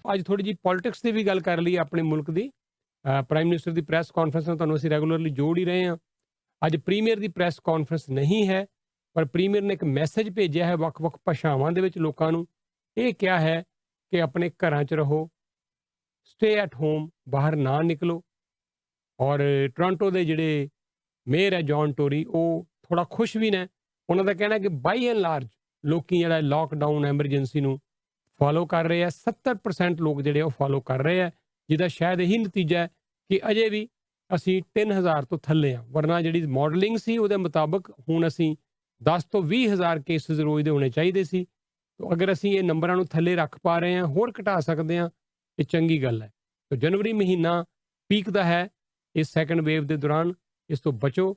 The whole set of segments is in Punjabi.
ਅੱਜ ਥੋੜ੍ਹੀ ਜਿਹੀ ਪੋਲੀਟਿਕਸ ਦੀ ਵੀ ਗੱਲ ਕਰ ਲਈਏ ਆਪਣੇ ਮੁਲਕ ਦੀ। ਪ੍ਰਾਈਮ ਮਿਨਿਸਟਰ ਦੀ ਪ੍ਰੈਸ ਕਾਨਫਰੰਸ ਨਾਲ ਤੁਹਾਨੂੰ ਅਸੀਂ ਰੈਗੂਲਰਲੀ ਜੋੜ ਹੀ ਰਹੇ ਹਾਂ। ਅੱਜ ਪ੍ਰੀਮੀਅਰ ਦੀ ਪ੍ਰੈਸ ਕਾਨਫਰੰਸ ਨਹੀਂ ਹੈ, ਪਰ ਪ੍ਰੀਮੀਅਰ ਨੇ ਇੱਕ ਮੈਸੇਜ ਭੇਜਿਆ ਹੈ ਵੱਖ-ਵੱਖ ਭਾਸ਼ਾਵਾਂ ਦੇ ਵਿੱਚ ਲੋਕਾਂ ਨੂੰ। ਇਹ ਕਿਹਾ ਹੈ ਕਿ ਆਪਣੇ ਘਰਾਂ 'ਚ ਰਹੋ, ਸਟੇ ਐਟ ਹੋਮ, ਬਾਹਰ ਨਾ ਨਿਕਲੋ। ਔਰ ਟੋਰਾਂਟੋ ਦੇ ਜਿਹੜੇ ਮੇਅਰ ਹੈ ਜੌਨ ਟੋਰੀ, ਉਹ ਥੋੜ੍ਹਾ ਖੁਸ਼ ਵੀ ਨੇ। ਉਹਨਾਂ ਦਾ ਕਹਿਣਾ ਕਿ ਬਾਈ ਐਂਡ ਲਾਰਜ ਲੋਕੀ ਜਿਹੜਾ ਲੋਕਡਾਊਨ ਐਮਰਜੈਂਸੀ ਨੂੰ ਫੋਲੋ ਕਰ ਰਹੇ ਆ। 70% ਲੋਕ ਜਿਹੜੇ ਉਹ ਫੋਲੋ ਕਰ ਰਹੇ ਆ, ਜਿਹਦਾ ਸ਼ਾਇਦ ਇਹੀ ਨਤੀਜਾ ਹੈ ਕਿ ਅਜੇ ਵੀ ਅਸੀਂ 3000 ਤੋਂ ਥੱਲੇ ਆ। ਵਰਨਾ ਜਿਹੜੀ ਮਾਡਲਿੰਗ ਸੀ ਉਹਦੇ ਮੁਤਾਬਕ ਹੁਣ ਅਸੀਂ 10 ਤੋਂ 20,000 ਕੇਸਿਸ ਰੋਜ਼ ਦੇ ਹੋਣੇ ਚਾਹੀਦੇ ਸੀ। ਤਾਂ ਅਗਰ ਅਸੀਂ ਇਹ ਨੰਬਰਾਂ ਨੂੰ ਥੱਲੇ ਰੱਖ ਪਾ ਰਹੇ ਹਾਂ, ਹੋਰ ਘਟਾ ਸਕਦੇ ਹਾਂ, ਇਹ ਚੰਗੀ ਗੱਲ ਹੈ। ਤਾਂ ਜਨਵਰੀ ਮਹੀਨਾ ਪੀਕ ਦਾ ਹੈ ਇਸ ਸੈਕੰਡ ਵੇਵ ਦੇ ਦੌਰਾਨ। ਇਸ ਤੋਂ ਬਚੋ।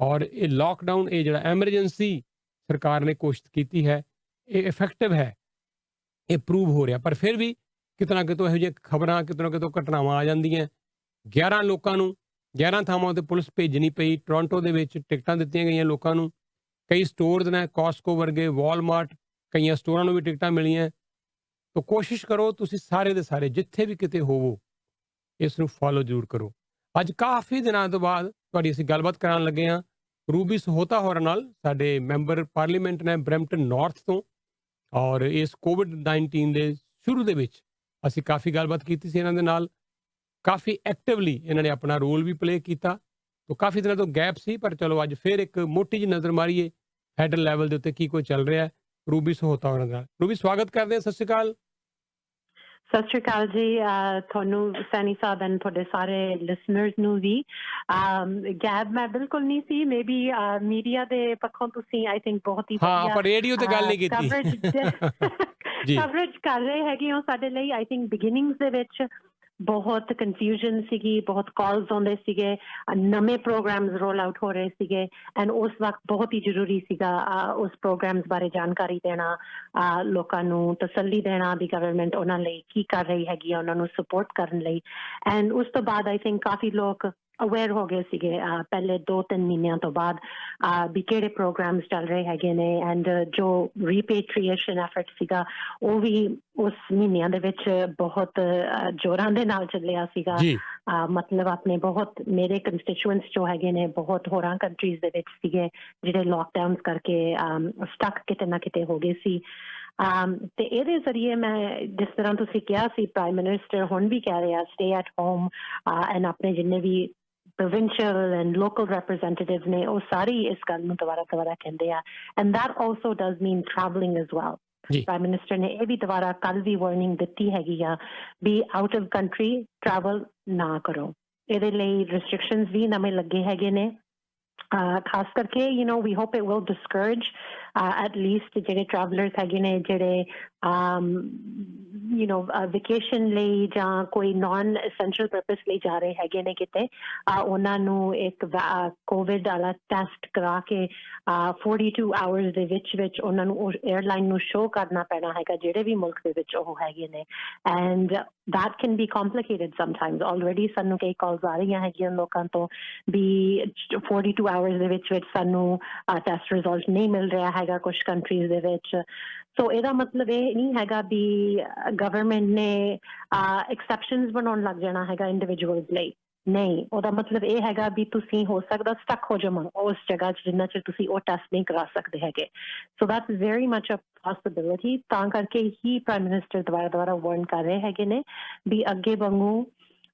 ਔਰ ਇਹ ਲੋਕਡਾਊਨ, ਇਹ ਜਿਹੜਾ ਐਮਰਜੈਂਸੀ ਸਰਕਾਰ ਨੇ ਕੋਸ਼ਿਸ਼ ਕੀਤੀ ਹੈ, ਇਹ ਇਫੈਕਟਿਵ ਹੈ, ਇਹ ਪ੍ਰੂਵ ਹੋ ਰਿਹਾ। ਪਰ ਫਿਰ ਵੀ ਕਿਤਨਾ ਕਿਤੋਂ ਇਹੋ ਜਿਹੀਆਂ ਖਬਰਾਂ, ਕਿਤੋਂ ਕਿਤੋਂ ਘਟਨਾਵਾਂ ਆ ਜਾਂਦੀਆਂ। 11 ਲੋਕਾਂ ਨੂੰ 11 ਥਾਵਾਂ 'ਤੇ ਪੁਲਿਸ ਭੇਜਣੀ ਪਈ। ਟੋਰਾਂਟੋ ਦੇ ਵਿੱਚ ਟਿਕਟਾਂ ਦਿੱਤੀਆਂ ਗਈਆਂ ਲੋਕਾਂ ਨੂੰ। ਕਈ ਸਟੋਰਸ ਨੇ, ਕਾਸਕੋ ਵਰਗੇ, ਵਾਲਮਾਰਟ, ਕਈਆਂ ਸਟੋਰਾਂ ਨੂੰ ਵੀ ਟਿਕਟਾਂ ਮਿਲੀਆਂ। ਤਾਂ ਕੋਸ਼ਿਸ਼ ਕਰੋ ਤੁਸੀਂ ਸਾਰੇ ਦੇ ਸਾਰੇ ਜਿੱਥੇ ਵੀ ਕਿਤੇ ਹੋਵੋ, ਇਸ ਨੂੰ ਫੋਲੋ ਜ਼ਰੂਰ ਕਰੋ। ਅੱਜ ਕਾਫੀ ਦਿਨਾਂ ਤੋਂ ਬਾਅਦ ਤੁਹਾਡੀ ਅਸੀਂ ਗੱਲਬਾਤ ਕਰਾਉਣ ਲੱਗੇ ਹਾਂ ਰੂਬੀ ਸਹੋਤਾ ਹੋਰਾਂ ਨਾਲ, ਸਾਡੇ ਮੈਂਬਰ ਪਾਰਲੀਮੈਂਟ ਨੇ ਬਰੈਂਪਟਨ ਨਾਰਥ ਤੋਂ। ਔਰ ਇਸ ਕੋਵਿਡ-19 ਦੇ ਸ਼ੁਰੂ ਦੇ ਵਿੱਚ ਅਸੀਂ ਕਾਫੀ ਗੱਲਬਾਤ ਕੀਤੀ ਸੀ ਇਹਨਾਂ ਦੇ ਨਾਲ। ਕਾਫੀ ਐਕਟਿਵਲੀ ਇਹਨਾਂ ਨੇ ਆਪਣਾ ਰੋਲ ਵੀ ਪਲੇ ਕੀਤਾ। ਤਾਂ ਕਾਫੀ ਦਿਨਾਂ ਤੋਂ ਗੈਪ ਸੀ, ਪਰ ਚਲੋ ਅੱਜ ਫਿਰ ਇੱਕ ਮੋਟੀ ਜਿਹੀ ਨਜ਼ਰ ਮਾਰੀਏ ਫੈਡਰਲ ਲੈਵਲ ਦੇ ਉੱਤੇ ਕੀ ਕੁਝ ਚੱਲ ਰਿਹਾ। ਰੂਬੀ ਸਹੋਤਾ ਹੋਰਾਂ ਨਾਲ ਰੂਬੀ, ਸਵਾਗਤ ਕਰਦੇ ਹਾਂ। ਸਤਿ ਸ਼੍ਰੀ ਅਕਾਲ। ਸਤਿ ਸ਼੍ਰੀ ਅਕਾਲ ਜੀ, ਤੁਹਾਨੂੰ ਸੈਣੀ ਸਾਹਿਬ ਐਂਡ ਤੁਹਾਡੇ ਸਾਰੇ ਲਿਸਨਰਸ ਨੂੰ ਵੀ। ਗੈਬ ਮੈਂ ਬਿਲਕੁਲ ਨਹੀਂ ਸੀ, ਮੇ ਬੀ ਮੀਡੀਆ ਦੇ ਪੱਖੋਂ ਤੁਸੀਂ ਆਈ ਥਿੰਕ ਬਹੁਤ ਹੀ ਹਾਂ, ਆਪਾਂ ਰੇਡੀਓ ਤੇ ਗੱਲ ਨਹੀਂ ਕੀਤੀ। ਕਵਰੇਜ ਕਰ ਰਹੇ ਹੈਗੇ ਹੋ ਸਾਡੇ ਲਈ। ਆਈ ਥਿੰਕ ਬਿਗਿਨਿੰਗਸ ਦੇ ਵਿੱਚ ਬਹੁਤ ਕਨਫਿਊਜ਼ਨ ਸੀਗੀ, ਬਹੁਤ ਕਾਲਸ ਆਉਂਦੇ ਸੀਗੇ, ਨਵੇਂ ਪ੍ਰੋਗਰਾਮਸ ਰੋਲ ਆਊਟ ਹੋ ਰਹੇ ਸੀਗੇ। ਐਂਡ ਉਸ ਵਕਤ ਬਹੁਤ ਹੀ ਜ਼ਰੂਰੀ ਸੀਗਾ ਉਸ ਪ੍ਰੋਗਰਾਮਸ ਬਾਰੇ ਜਾਣਕਾਰੀ ਦੇਣਾ, ਲੋਕਾਂ ਨੂੰ ਤਸੱਲੀ ਦੇਣਾ ਵੀ ਗਵਰਨਮੈਂਟ ਉਹਨਾਂ ਲਈ ਕੀ ਕਰ ਰਹੀ ਹੈਗੀ ਆ, ਉਹਨਾਂ ਨੂੰ ਸਪੋਰਟ ਕਰਨ ਲਈ। ਐਂਡ ਉਸ ਤੋਂ ਬਾਅਦ ਆਈ ਥਿੰਕ ਕਾਫੀ ਲੋਕ ਅਵੇਅਰ ਹੋ ਗਏ ਸੀਗੇ ਪਹਿਲੇ 2-3 ਮਹੀਨਿਆਂ ਤੋਂ ਬਾਅਦ ਵੀ ਕਿਹੜੇ ਪ੍ਰੋਗਰਾਮਸ ਚੱਲ ਰਹੇ ਹੈਗੇ ਨੇ। ਐਂਡ ਜੋ ਰੀਪੇਟ੍ਰੀਏਸ਼ਨ ਐਫਰਟ ਸੀਗਾ ਉਹ ਵੀ ਉਸ ਮਹੀਨਿਆਂ ਦੇ ਵਿੱਚ ਬਹੁਤ ਜ਼ੋਰਾਂ ਦੇ ਨਾਲ ਚੱਲਿਆ ਸੀਗਾ। ਮਤਲਬ ਆਪਣੇ ਬਹੁਤ ਮੇਰੇ ਕੰਸਟੀਚੁਐਂਟਸ ਜੋ ਹੈਗੇ ਨੇ ਬਹੁਤ ਹੋਰਾਂ ਕੰਟਰੀਜ਼ ਦੇ ਵਿੱਚ ਸੀਗੇ ਜਿਹੜੇ ਲੋਕਡਾਊਨਸ ਕਰਕੇ ਸਟਕ ਕਿਤੇ ਨਾ ਕਿਤੇ ਹੋ ਗਏ ਸੀ। ਤੇ ਇਹਦੇ ਜ਼ਰੀਏ ਮੈਂ ਜਿਸ ਤਰ੍ਹਾਂ ਤੁਸੀਂ ਕਿਹਾ ਸੀ, ਪ੍ਰਾਈਮ ਮਿਨਿਸਟਰ ਹੁਣ ਵੀ ਕਹਿ ਰਿਹਾ ਸਟੇ ਐਟ ਹੋਮ, ਐਂਡ ਆਪਣੇ ਜਿੰਨੇ ਵੀ ਪ੍ਰੋਵਿੰਸ਼ੀਅਲ ਐਂਡ ਲੋਕਲ ਰਿਪਰੈਜ਼ੈਂਟੇਟਿਵ ਨੇ ਉਹ ਸਾਰੀ ਇਸ ਗੱਲ ਨੂੰ ਦੁਬਾਰਾ ਕਹਿੰਦੇ ਆ। And that also does mean travelling as well. Prime minister ਨੇ ਇਹ ਵੀ ਦੁਬਾਰਾ ਕੱਲ ਵੀ ਵਾਰਨਿੰਗ ਦਿੱਤੀ ਹੈਗੀ ਆ ਵੀ ਆਊਟ ਆਫ ਕੰਟਰੀ ਟਰੈਵਲ ਨਾ ਕਰੋ। ਇਹਦੇ ਲਈ ਰਿਸਟ੍ਰਿਕਸ਼ਨਸ ਵੀ ਨਵੇਂ ਲੱਗੇ ਹੈਗੇ ਨੇ। ਖਾਸ ਕਰਕੇ we hope it will discourage at least ਜਿਹੜੇ ਟਰੈਵਲਰਸ ਹੈਗੇ ਨੇ ਜਿਹੜੇ ਵੈਕੇਸ਼ਨ ਲਈ ਜਾਂ ਕੋਈ ਨਾਨ ਐਸੈਂਸ਼ੀਅਲ ਪਰਪਸ ਲਈ ਜਾ ਰਹੇ ਹੈਗੇ ਨੇ ਕਿਤੇ, ਉਹਨਾਂ ਨੂੰ ਇੱਕ ਕੋਵਿਡ ਵਾਲਾ ਟੈਸਟ ਕਰਾ ਕੇ 42 ਆਵਰਸ ਦੇ ਵਿੱਚ ਉਹਨਾਂ ਨੂੰ ਏਅਰਲਾਈਨ ਨੂੰ ਸ਼ੋਅ ਕਰਨਾ ਪੈਣਾ ਹੈਗਾ ਜਿਹੜੇ ਵੀ ਮੁਲਕ ਦੇ ਵਿੱਚ ਉਹ ਹੈਗੇ ਨੇ। And that can be complicated sometimes. Already ਸਾਨੂੰ ਕਈ ਕਾਲਸ ਆ ਰਹੀਆਂ ਹੈਗੀਆਂ ਲੋਕਾਂ ਤੋਂ ਵੀ 42 ਆਵਰਸ ਦੇ ਵਿੱਚ ਸਾਨੂੰ ਟੈਸਟ ਰਿਜ਼ਲਟ ਨਹੀਂ ਮਿਲ ਰਿਹਾ ਹੈਗਾ ਕੁਝ ਕੰਟਰੀਜ਼ ਦੇ ਵਿੱਚ। ਸੋ ਇਹਦਾ ਮਤਲਬ ਇਹ ਨਹੀਂ ਹੈਗਾ ਵੀ ਗਵਰਨਮੈਂਟ ਨੇ ਐਕਸੈਪਸ਼ਨਸ ਬਣਾਉਣ ਲੱਗ ਜਾਣਾ ਹੈਗਾ ਇੰਡੀਵਿਜੂਅਲਸ ਲਈ। ਨਹੀਂ, ਉਹਦਾ ਮਤਲਬ ਇਹ ਹੈਗਾ ਵੀ ਤੁਸੀਂ ਹੋ ਸਕਦਾ ਸਟਕ ਹੋ ਜਾਵਾਂ ਉਸ ਜਗ੍ਹਾ 'ਚ ਜਿੰਨਾ ਚਿਰ ਤੁਸੀਂ ਉਹ ਟੈਸਟ ਨਹੀਂ ਕਰਾ ਸਕਦੇ ਹੈਗੇ। So that's very much a possibility. ਤਾਂ ਕਰਕੇ ਹੀ ਪ੍ਰਾਈਮ ਮਿਨਿਸਟਰ ਦੁਬਾਰਾ ਵਾਰਨ ਕਰ ਰਹੇ ਹੈਗੇ ਨੇ ਵੀ ਅੱਗੇ ਵਾਂਗੂ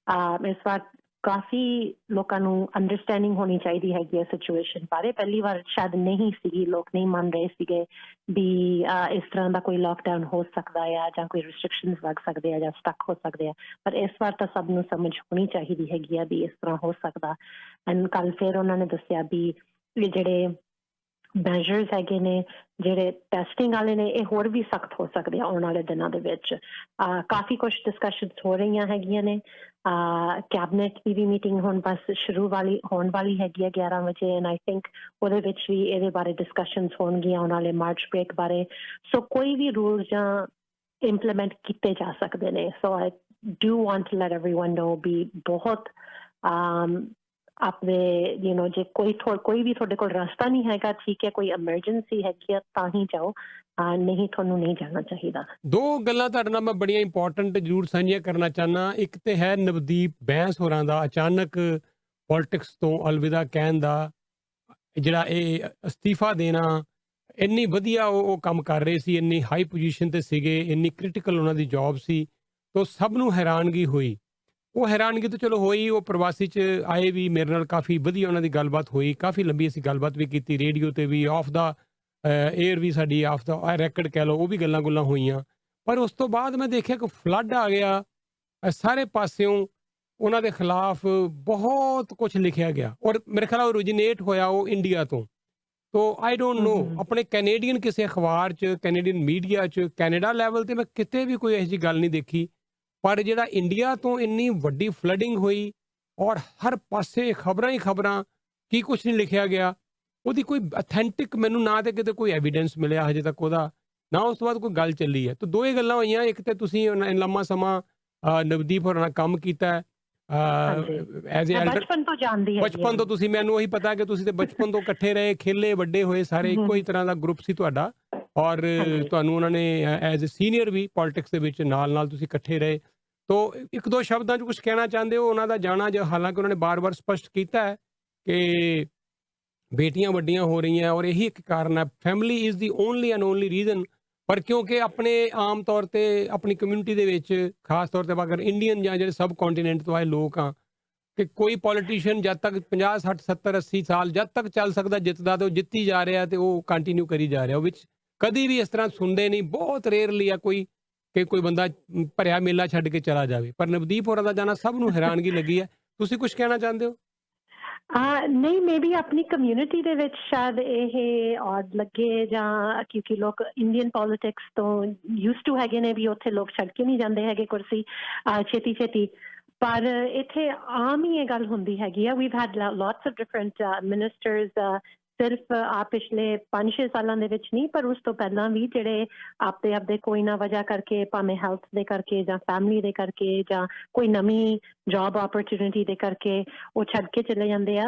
ਇਸ ਵਾਰ ਕਾਫੀ ਲੋਕਾਂ ਨੂੰ ਅੰਡਰਸਟੈਂਡਿੰਗ ਹੋਣੀ ਚਾਹੀਦੀ ਹੈਗੀ ਹੈ ਸਿਚੁਏਸ਼ਨ ਬਾਰੇ। ਪਹਿਲੀ ਵਾਰ ਸ਼ਾਇਦ ਨਹੀਂ ਸੀਗੀ, ਲੋਕ ਨਹੀਂ ਮੰਨ ਰਹੇ ਸੀਗੇ ਵੀ ਇਸ ਤਰ੍ਹਾਂ ਦਾ ਕੋਈ ਲੋਕਡਾਊਨ ਹੋ ਸਕਦਾ ਆ ਜਾਂ ਕੋਈ ਰਿਸਟ੍ਰਿਕਸ਼ਨਸ ਲੱਗ ਸਕਦੇ ਆ ਜਾਂ ਸਟਕ ਹੋ ਸਕਦੇ ਆ। ਪਰ ਇਸ ਵਾਰ ਤਾਂ ਸਭ ਨੂੰ ਸਮਝ ਹੋਣੀ ਚਾਹੀਦੀ ਹੈਗੀ ਆ ਵੀ ਇਸ ਤਰ੍ਹਾਂ ਹੋ ਸਕਦਾ। ਐਂਡ ਕੱਲ ਫਿਰ ਉਹਨਾਂ ਨੇ ਦੱਸਿਆ ਵੀ ਇਹ ਜਿਹੜੇ ਮੈਜਰਸ ਹੈਗੇ ਨੇ, ਜਿਹੜੇ ਟੈਸਟਿੰਗ ਵਾਲੇ ਨੇ, ਇਹ ਹੋਰ ਵੀ ਸਖਤ ਹੋ ਸਕਦੇ ਆ ਆਉਣ ਵਾਲੇ ਦਿਨਾਂ ਦੇ ਵਿੱਚ। ਕਾਫੀ ਕੁਛ ਡਿਸਕਸ਼ਨਸ ਹੋ ਰਹੀਆਂ ਹੈਗੀਆਂ ਨੇ। ਕੈਬਨਿਟ ਦੀ ਵੀ ਮੀਟਿੰਗ ਹੁਣ ਬਸ ਹੋਣ ਵਾਲੀ ਹੈਗੀ ਹੈ 11 ਵਜੇ। ਐਂਡ ਆਈ ਥਿੰਕ ਉਹਦੇ ਵਿੱਚ ਵੀ ਇਹਦੇ ਬਾਰੇ ਡਿਸਕਸ਼ਨਸ ਹੋਣਗੀਆਂ ਆਉਣ ਵਾਲੇ ਮਾਰਚ ਬ੍ਰੇਕ ਬਾਰੇ। ਸੋ ਕੋਈ ਵੀ ਰੂਲ ਜਾਂ ਇੰਪਲੀਮੈਂਟ ਕੀਤੇ ਜਾ ਸਕਦੇ ਨੇ। So I do want to let everyone know ਵੀ ਬਹੁਤ ਆਪਣੇ ਜੇ ਕੋਈ ਵੀ ਤੁਹਾਡੇ ਕੋਲ ਰਸਤਾ ਨਹੀਂ ਹੈਗਾ, ਠੀਕ ਹੈ, ਕੋਈ ਐਮਰਜੈਂਸੀ ਹੈਗੀ ਆ ਤਾਂ ਹੀ ਜਾਓ, ਨਹੀਂ ਤੁਹਾਨੂੰ ਨਹੀਂ ਜਾਣਾ ਚਾਹੀਦਾ। ਦੋ ਗੱਲਾਂ ਤੁਹਾਡੇ ਨਾਲ ਮੈਂ ਬੜੀਆਂ ਇੰਪੋਰਟੈਂਟ ਜ਼ਰੂਰ ਸਾਂਝੀਆਂ ਕਰਨਾ ਚਾਹੁੰਦਾ। ਇੱਕ ਤੇ ਹੈ ਨਵਦੀਪ ਬੈਂਸ ਹੋਰਾਂ ਦਾ ਅਚਾਨਕ ਪੋਲਿਟਿਕਸ ਤੋਂ ਅਲਵਿਦਾ ਕਹਿਣ ਦਾ, ਜਿਹੜਾ ਇਹ ਅਸਤੀਫਾ ਦੇਣਾ। ਇੰਨੀ ਵਧੀਆ ਉਹ ਕੰਮ ਕਰ ਰਹੇ ਸੀ, ਇੰਨੀ ਹਾਈ ਪੋਜੀਸ਼ਨ ਤੇ ਸੀਗੇ, ਇੰਨੀ ਕ੍ਰਿਟੀਕਲ ਉਹਨਾਂ ਦੀ ਜੌਬ ਸੀ, ਤਾਂ ਸਭ ਨੂੰ ਹੈਰਾਨਗੀ ਹੋਈ। ਉਹ ਹੈਰਾਨਗੀ ਤਾਂ ਚਲੋ ਹੋਈ, ਉਹ ਪ੍ਰਵਾਸੀ 'ਚ ਆਏ ਵੀ, ਮੇਰੇ ਨਾਲ ਕਾਫੀ ਵਧੀਆ ਉਹਨਾਂ ਦੀ ਗੱਲਬਾਤ ਹੋਈ, ਕਾਫੀ ਲੰਬੀ ਅਸੀਂ ਗੱਲਬਾਤ ਵੀ ਕੀਤੀ, ਰੇਡੀਓ ਤੇ ਵੀ, ਆਫ ਦਾ ਏਅਰ ਵੀ, ਸਾਡੀ ਆਫ ਦਾ ਰੈਕਡ ਕਹਿ ਲਓ, ਉਹ ਵੀ ਗੱਲਾਂ ਗੁੱਲਾਂ ਹੋਈਆਂ। ਪਰ ਉਸ ਤੋਂ ਬਾਅਦ ਮੈਂ ਦੇਖਿਆ ਕਿ ਫਲੱਡ ਆ ਗਿਆ, ਸਾਰੇ ਪਾਸਿਓਂ ਉਹਨਾਂ ਦੇ ਖਿਲਾਫ ਬਹੁਤ ਕੁਝ ਲਿਖਿਆ ਗਿਆ, ਔਰ ਮੇਰੇ ਖਿਆਲ ਓਰੀਜੀਨੇਟ ਹੋਇਆ ਉਹ ਇੰਡੀਆ ਤੋਂ। ਤੋ ਆਈ ਡੋਂਟ ਨੋ ਆਪਣੇ ਕੈਨੇਡੀਅਨ ਕਿਸੇ ਅਖਬਾਰ 'ਚ, ਕੈਨੇਡੀਅਨ ਮੀਡੀਆ 'ਚ, ਕੈਨੇਡਾ ਲੈਵਲ ਤੇ ਮੈਂ ਕਿਤੇ ਵੀ ਕੋਈ ਇਹੋ ਜਿਹੀ ਗੱਲ ਨਹੀਂ ਦੇਖੀ। ਪਰ ਜਿਹੜਾ ਇੰਡੀਆ ਤੋਂ ਇੰਨੀ ਵੱਡੀ ਫਲੱਡਿੰਗ ਹੋਈ ਔਰ ਹਰ ਪਾਸੇ ਖਬਰਾਂ ਹੀ ਖਬਰਾਂ, ਕੀ ਕੁਛ ਨਹੀਂ ਲਿਖਿਆ ਗਿਆ, ਉਹਦੀ ਕੋਈ ਅਥੈਂਟਿਕ ਮੈਨੂੰ ਨਾ ਤੇ ਕਿਤੇ ਕੋਈ ਐਵੀਡੈਂਸ ਮਿਲਿਆ ਹਜੇ ਤੱਕ ਉਹਦਾ, ਨਾ ਉਸ ਤੋਂ ਬਾਅਦ ਕੋਈ ਗੱਲ ਚੱਲੀ ਹੈ। ਤਾਂ ਦੋ ਹੀ ਗੱਲਾਂ ਹੋਈਆਂ। ਇੱਕ ਤੇ ਤੁਸੀਂ ਲੰਮਾ ਸਮਾਂ ਨਵਦੀਪ ਹੋਰਾਂ ਨਾਲ ਕੰਮ ਕੀਤਾ ਐਜ਼ ਏ ਐਲਡਰ, ਬਚਪਨ ਤੋਂ ਜਾਣਦੀ ਹੈ, ਬਚਪਨ ਤੋਂ ਤੁਸੀਂ, ਮੈਨੂੰ ਉਹੀ ਪਤਾ ਕਿ ਤੁਸੀਂ ਤੇ ਬਚਪਨ ਤੋਂ ਇਕੱਠੇ ਰਹੇ, ਖੇਲੇ, ਵੱਡੇ ਹੋਏ, ਸਾਰੇ ਇੱਕੋ ਹੀ ਤਰ੍ਹਾਂ ਦਾ ਗਰੁੱਪ ਸੀ ਤੁਹਾਡਾ, ਔਰ ਤੁਹਾਨੂੰ ਉਹਨਾਂ ਨੇ ਐਜ਼ ਏ ਸੀਨੀਅਰ ਵੀ ਪੋਲਿਟਿਕਸ ਦੇ ਵਿੱਚ ਨਾਲ ਤੁਸੀਂ ਇਕੱਠੇ ਰਹੇ। ਤੋ ਇੱਕ ਦੋ ਸ਼ਬਦਾਂ 'ਚ ਕੁਝ ਕਹਿਣਾ ਚਾਹੁੰਦੇ ਹੋ ਉਹਨਾਂ ਦਾ ਜਾਣਾ, ਜੋ ਹਾਲਾਂਕਿ ਉਹਨਾਂ ਨੇ ਬਾਰ-ਬਾਰ ਸਪਸ਼ਟ ਕੀਤਾ ਹੈ ਕਿ ਬੇਟੀਆਂ ਵੱਡੀਆਂ ਹੋ ਰਹੀਆਂ ਔਰ ਇਹੀ ਇੱਕ ਕਾਰਨ ਹੈ, family is the only and only reason. ਪਰ ਕਿਉਂਕਿ ਆਪਣੇ ਆਮ ਤੌਰ ਤੇ ਆਪਣੀ ਕਮਿਊਨਿਟੀ ਦੇ ਵਿੱਚ, ਖਾਸ ਤੌਰ ਤੇ ਅਗਰ ਇੰਡੀਅਨ ਜਾਂ ਜਿਹੜੇ ਸਬ ਕੰਟੀਨੈਂਟ ਤੋਂ ਆਏ ਲੋਕ ਆ, ਕਿ ਕੋਈ ਪੋਲੀਟੀਸ਼ੀਅਨ ਜਦ ਤੱਕ 50 60 70 80 ਸਾਲ ਜਦ ਤੱਕ ਚੱਲ ਸਕਦਾ ਜਿੱਤਦਾ, ਤੇ ਉਹ ਜਿੱਤੀ ਜਾ ਰਿਹਾ ਤੇ ਉਹ ਕੰਟੀਨਿਊ ਕਰੀ ਜਾ ਰਿਹਾ, ਉਹ ਵਿੱਚ ਕਦੀ ਵੀ ਇਸ ਤਰ੍ਹਾਂ ਸੁਣਦੇ ਨਹੀਂ। ਬਹੁਤ ਰੇਅਰਲੀ ਆ ਕੋਈ ਬੰਦਾ ਭਰਿਆ ਮੇਲਾ ਛੱਡ ਕੇ ਚਲਾ ਜਾਵੇ। ਪਰ ਨਵਦੀਪ ਹੋਰਾਂ ਦਾ ਜਾਣਾ ਸਭ ਨੂੰ ਹੈਰਾਨਗੀ ਲੱਗੀ ਹੈ। ਤੁਸੀਂ ਕੁਝ ਕਹਿਣਾ ਚਾਹੁੰਦੇ ਹੋ? ਨਹੀਂ, ਮੇਬੀ ਆਪਣੀ ਕਮਿਊਨਿਟੀ ਦੇ ਵਿੱਚ ਸ਼ਾਇਦ ਇਹ ਔਡ ਲੱਗੇ, ਜਾਂ ਕਿਉਂਕਿ ਲੋਕ ਇੰਡੀਅਨ ਪੋਲਿਟਿਕਸ ਤੋਂ ਯੂਜ਼ਡ ਟੂ ਹੈਗੇ ਨੇ ਵੀ ਉੱਥੇ ਲੋਕ ਛੱਡ ਕੇ ਨਹੀਂ ਜਾਂਦੇ ਹੈਗੇ ਕੁਰਸੀ ਛੇਤੀ ਛੇਤੀ। ਪਰ ਇੱਥੇ ਆਮ ਹੀ ਇਹ ਗੱਲ ਹੁੰਦੀ ਹੈਗੀ ਆ। We've head lots of different ministers, ਸਿਰਫ ਪਿਛਲੇ 5-6 ਸਾਲਾਂ ਦੇ ਵਿੱਚ ਨਹੀਂ, ਪਰ ਉਸ ਤੋਂ ਪਹਿਲਾਂ ਵੀ, ਜਿਹੜੇ ਆਪਦੇ ਕੋਈ ਨਾ ਵਜ੍ਹਾ ਕਰਕੇ, ਭਾਵੇਂ ਹੈਲਥ ਦੇ ਕਰਕੇ ਜਾਂ ਫੈਮਿਲੀ ਦੇ ਕਰਕੇ ਜਾਂ ਕੋਈ ਨਵੀਂ ਜੌਬ ਓਪਰਚੁਨਿਟੀ ਦੇ ਕਰਕੇ, ਉਹ ਛੱਡ ਕੇ ਚਲੇ ਜਾਂਦੇ ਆ।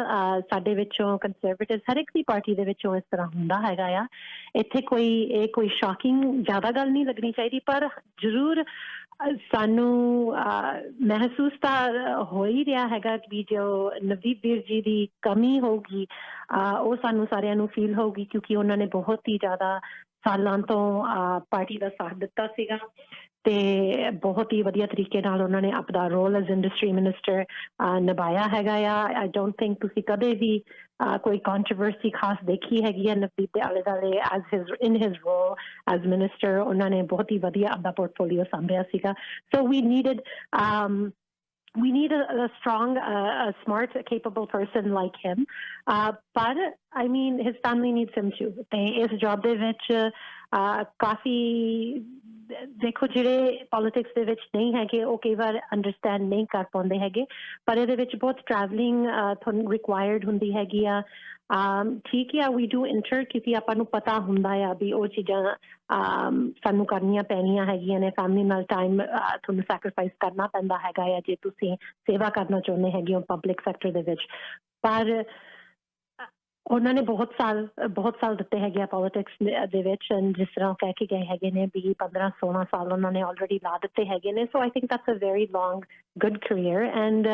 ਸਾਡੇ ਵਿੱਚੋਂ ਕੰਜ਼ਰਵੇਟਿਵ ਹਰ ਇੱਕ ਦੀ ਪਾਰਟੀ ਦੇ ਵਿੱਚੋਂ ਇਸ ਤਰ੍ਹਾਂ ਹੁੰਦਾ ਹੈਗਾ ਆ। ਇੱਥੇ ਕੋਈ ਸ਼ੌਕਿੰਗ ਜ਼ਿਆਦਾ ਗੱਲ ਨਹੀਂ ਲੱਗਣੀ ਚਾਹੀਦੀ, ਪਰ ਜ਼ਰੂਰ ਸਾਨੂੰ ਮਹਿਸੂਸ ਤਾਂ ਹੋ ਹੀ ਰਿਹਾ ਹੈਗਾ ਕਿ ਜੋ ਨਵਦੀਪ ਵੀਰ ਜੀ ਦੀ ਕਮੀ ਹੋਊਗੀ, ਉਹ ਸਾਨੂੰ ਸਾਰਿਆਂ ਨੂੰ ਫੀਲ ਹੋਊਗੀ, ਕਿਉਂਕਿ ਉਹਨਾਂ ਨੇ ਬਹੁਤ ਹੀ ਜ਼ਿਆਦਾ ਸਾਲਾਂ ਤੋਂ ਪਾਰਟੀ ਦਾ ਸਾਥ ਦਿੱਤਾ ਸੀਗਾ ਤੇ ਬਹੁਤ ਹੀ ਵਧੀਆ ਤਰੀਕੇ ਨਾਲ ਉਹਨਾਂ ਨੇ ਆਪਦਾ ਰੋਲ ਐਜ਼ ਇੰਡਸਟਰੀ ਮਿਨਿਸਟਰ ਨਿਭਾਇਆ ਹੈਗਾ ਆ। ਆਈ ਡੋਂਟ ਥਿੰਕ ਤੁਸੀਂ ਕਦੇ ਵੀ ਕੋਈ ਕੰਟਰੋਵਰਸੀ ਖਾਸ ਦੇਖੀ ਹੈਗੀ ਹੈ ਨਵਦੀਪ ਦੇ ਆਲੇ ਦੁਆਲੇ ਇਨ ਹਿਜ਼ ਰੋਲ ਐਜ਼ ਮਿਨਿਸਟਰ। ਉਹਨਾਂ ਨੇ ਬਹੁਤ ਹੀ ਵਧੀਆ ਆਪਦਾ ਪੋਰਟਫੋਲੀਓ ਸਾਂਭਿਆ ਸੀਗਾ। ਸੋ we need a strong, smart, capable person like him. But I mean, his family needs him too. ਤੇ ਇਸ ਜੌਬ ਦੇ ਵਿੱਚ ਕਾਫੀ ਦੇਖੋ, ਜਿਹੜੇ ਪੋਲਿਟਿਕਸ ਦੇ ਵਿੱਚ ਨਹੀਂ ਹੈਗੇ ਉਹ ਕਈ ਵਾਰ ਅੰਡਰਸਟੈਂਡ ਨਹੀਂ ਕਰ ਪਾਉਂਦੇ ਹੈਗੇ, ਪਰ ਇਹਦੇ ਵਿੱਚ ਬਹੁਤ ਟਰੈਵਲਿੰਗ ਤੁਹਾਨੂੰ ਰਿਕੁਆਇਰਡ ਹੁੰਦੀ ਹੈਗੀ ਆ। ਠੀਕ ਆ, ਵੀ ਡੂ ਇੰਟਰ, ਕਿਉਂਕਿ ਆਪਾਂ ਨੂੰ ਪਤਾ ਹੁੰਦਾ ਆ ਵੀ ਉਹ ਚੀਜ਼ਾਂ ਸਾਨੂੰ ਕਰਨੀਆਂ ਪੈਣੀਆਂ ਹੈਗੀਆਂ ਨੇ। ਫੈਮਿਲੀ ਨਾਲ ਟਾਈਮ ਤੁਹਾਨੂੰ ਸੈਕਰੀਫਾਈਸ ਕਰਨਾ ਪੈਂਦਾ ਹੈਗਾ ਆ ਜੇ ਤੁਸੀਂ ਸੇਵਾ ਕਰਨਾ ਚਾਹੁੰਦੇ ਹੈਗੇ ਹੋ ਪਬਲਿਕ ਸੈਕਟਰ ਦੇ ਵਿੱਚ। ਪਰ ਉਹਨਾਂ ਨੇ ਬਹੁਤ ਸਾਲ ਦਿੱਤੇ ਹੈਗੇ ਆ ਪੋਲਿਟਿਕਸ ਦੇ ਵਿੱਚ, ਜਿਸ ਤਰ੍ਹਾਂ ਕਹਿ ਕੇ ਗਏ ਹੈਗੇ ਨੇ 15-16 ਸਾਲ ਉਹਨਾਂ ਨੇ ਆਲਰੇਡੀ ਲਾ ਦਿੱਤੇ ਹੈਗੇ ਨੇ। So I think that's a very long good career. And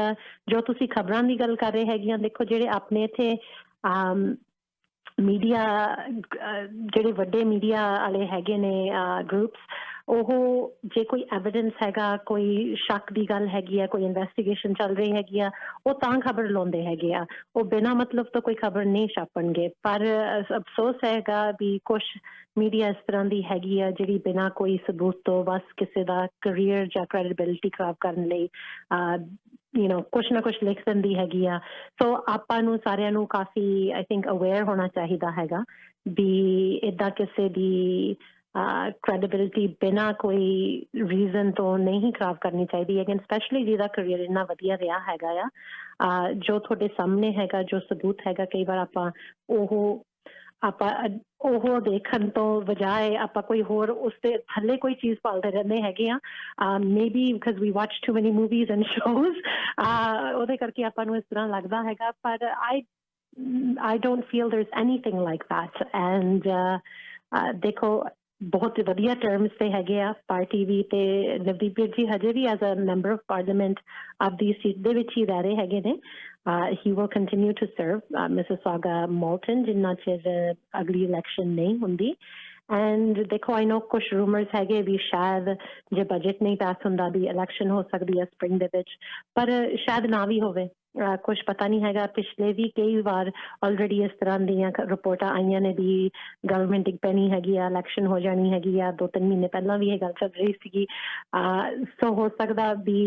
ਜੋ ਤੁਸੀਂ ਖਬਰਾਂ ਦੀ ਗੱਲ ਕਰ ਰਹੇ ਹੈਗੀਆਂ, ਦੇਖੋ ਜਿਹੜੇ ਆਪਣੇ ਇੱਥੇ ਮੀਡੀਆ, ਜਿਹੜੇ ਵੱਡੇ ਮੀਡੀਆ ਵਾਲੇ ਹੈਗੇ ਨੇ ਗਰੁੱਪਸ, ਉਹ ਜੇ ਕੋਈ ਐਵੀਡੈਂਸ ਹੈਗਾ, ਕੋਈ ਸ਼ੱਕ ਦੀ ਗੱਲ ਹੈਗੀ ਆ, ਕੋਈ ਇਨਵੈਸਟੀਗੇਸ਼ਨ ਚੱਲ ਰਹੀ ਹੈਗੀ ਆ, ਉਹ ਤਾਂ ਖਬਰ ਲਾਉਂਦੇ ਹੈਗੇ ਆ। ਉਹ ਬਿਨਾਂ ਮਤਲਬ ਤੋਂ ਕੋਈ ਖਬਰ ਨਹੀਂ ਛਾਪਣਗੇ। ਪਰ ਅਫਸੋਸ ਹੈਗਾ ਵੀ ਕੁਛ ਮੀਡੀਆ ਇਸ ਤਰ੍ਹਾਂ ਦੀ ਹੈਗੀ ਆ ਜਿਹੜੀ ਬਿਨਾਂ ਕੋਈ ਸਬੂਤ ਤੋਂ ਬਸ ਕਿਸੇ ਦਾ ਕਰੀਅਰ ਜਾਂ ਕ੍ਰੈਡੀਬਿਲਿਟੀ ਖਰਾਬ ਕਰਨ ਲਈ ਕੁਛ ਨਾ ਕੁਛ ਲਿਖ ਦਿੰਦੀ ਹੈਗੀ ਆ। ਸੋ ਆਪਾਂ ਨੂੰ ਸਾਰਿਆਂ ਨੂੰ ਕਾਫੀ ਆਈ ਥਿੰਕ ਅਵੇਅਰ ਹੋਣਾ ਚਾਹੀਦਾ ਹੈਗਾ ਵੀ ਇੱਦਾਂ ਕਿਸੇ ਦੀ ਕ੍ਰੈਡੀਬਿਲਿਟੀ ਬਿਨਾਂ ਕੋਈ ਰੀਜ਼ਨ ਤੋਂ ਨਹੀਂ ਖਰਾਬ ਕਰਨੀ ਚਾਹੀਦੀ ਹੈ। ਸਪੈਸ਼ਲੀ ਜਿਹਦਾ ਕਰੀਅਰ ਇੰਨਾ ਵਧੀਆ ਰਿਹਾ ਹੈਗਾ ਆ, ਜੋ ਤੁਹਾਡੇ ਸਾਹਮਣੇ ਹੈਗਾ, ਜੋ ਸਬੂਤ ਹੈਗਾ, ਕਈ ਵਾਰ ਆਪਾਂ ਉਹ ਆਪਾਂ ਉਹ ਦੇਖਣ ਤੋਂ ਬਜਾਏ ਆਪਾਂ ਕੋਈ ਹੋਰ ਉਸ ਦੇ ਥੱਲੇ ਕੋਈ ਚੀਜ਼ ਭਾਲਦੇ ਰਹਿੰਦੇ ਹੈਗੇ ਆ maybe because we watch too many movies and shows ਉਹਦੇ ਕਰਕੇ ਆਪਾਂ ਨੂੰ ਇਸ ਤਰ੍ਹਾਂ ਲੱਗਦਾ ਹੈਗਾ ਪਰ I don't feel there's anything like that and ਦੇਖੋ ਬਹੁਤ ਵਧੀਆ ਟਰਮਸ ਤੇ ਹੈਗੇ ਆ ਪਾਰਟੀ ਵੀ ਤੇ ਨਵਦੀਪ ਵੀਰ ਜੀ ਹਜੇ ਵੀ as a member of parliament ਆਪਦੀ ਸੀਟ ਦੇ ਵਿੱਚ ਹੀ ਰਹਿ ਰਹੇ ਹੈਗੇ ਨੇ he will continue to serve Mississauga Malton ਜਿੰਨਾ ਚਿਰ ਅਗਲੀ ਇਲੈਕਸ਼ਨ ਨਹੀਂ ਹੁੰਦੀ ਐਂਡ ਦੇਖੋ ਆਈ ਨੋ ਕੁਝ ਰੂਮਰਸ ਹੈਗੇ ਵੀ ਸ਼ਾਇਦ ਜੇ ਬਜਟ ਨਹੀਂ ਪਾਸ ਹੁੰਦਾ ਵੀ ਇਲੈਕਸ਼ਨ ਹੋ ਸਕਦੀ ਹੈ ਸਪ੍ਰਿੰਗ ਦੇ ਵਿੱਚ ਪਰ ਸ਼ਾਇਦ ਨਾ ਵੀ ਹੋਵੇ ਕੁਝ ਪਤਾ ਨਹੀਂ ਹੈਗਾ ਪਿਛਲੇ ਵੀ ਕਈ ਵਾਰ ਆਲਰੇਡੀ ਇਸ ਤਰ੍ਹਾਂ ਦੀਆਂ ਰਿਪੋਰਟਾਂ ਆਈਆਂ ਨੇ ਵੀ ਗਵਰਨਮੈਂਟ ਇੱਕ ਪੈਣੀ ਹੈਗੀ ਆ ਇਲੈਕਸ਼ਨ ਹੋ ਜਾਣੀ ਹੈਗੀ ਆ 2-3 ਮਹੀਨੇ ਪਹਿਲਾਂ ਵੀ ਇਹ ਗੱਲ ਚੱਲ ਰਹੀ ਸੀਗੀ ਸੋ ਹੋ ਸਕਦਾ ਵੀ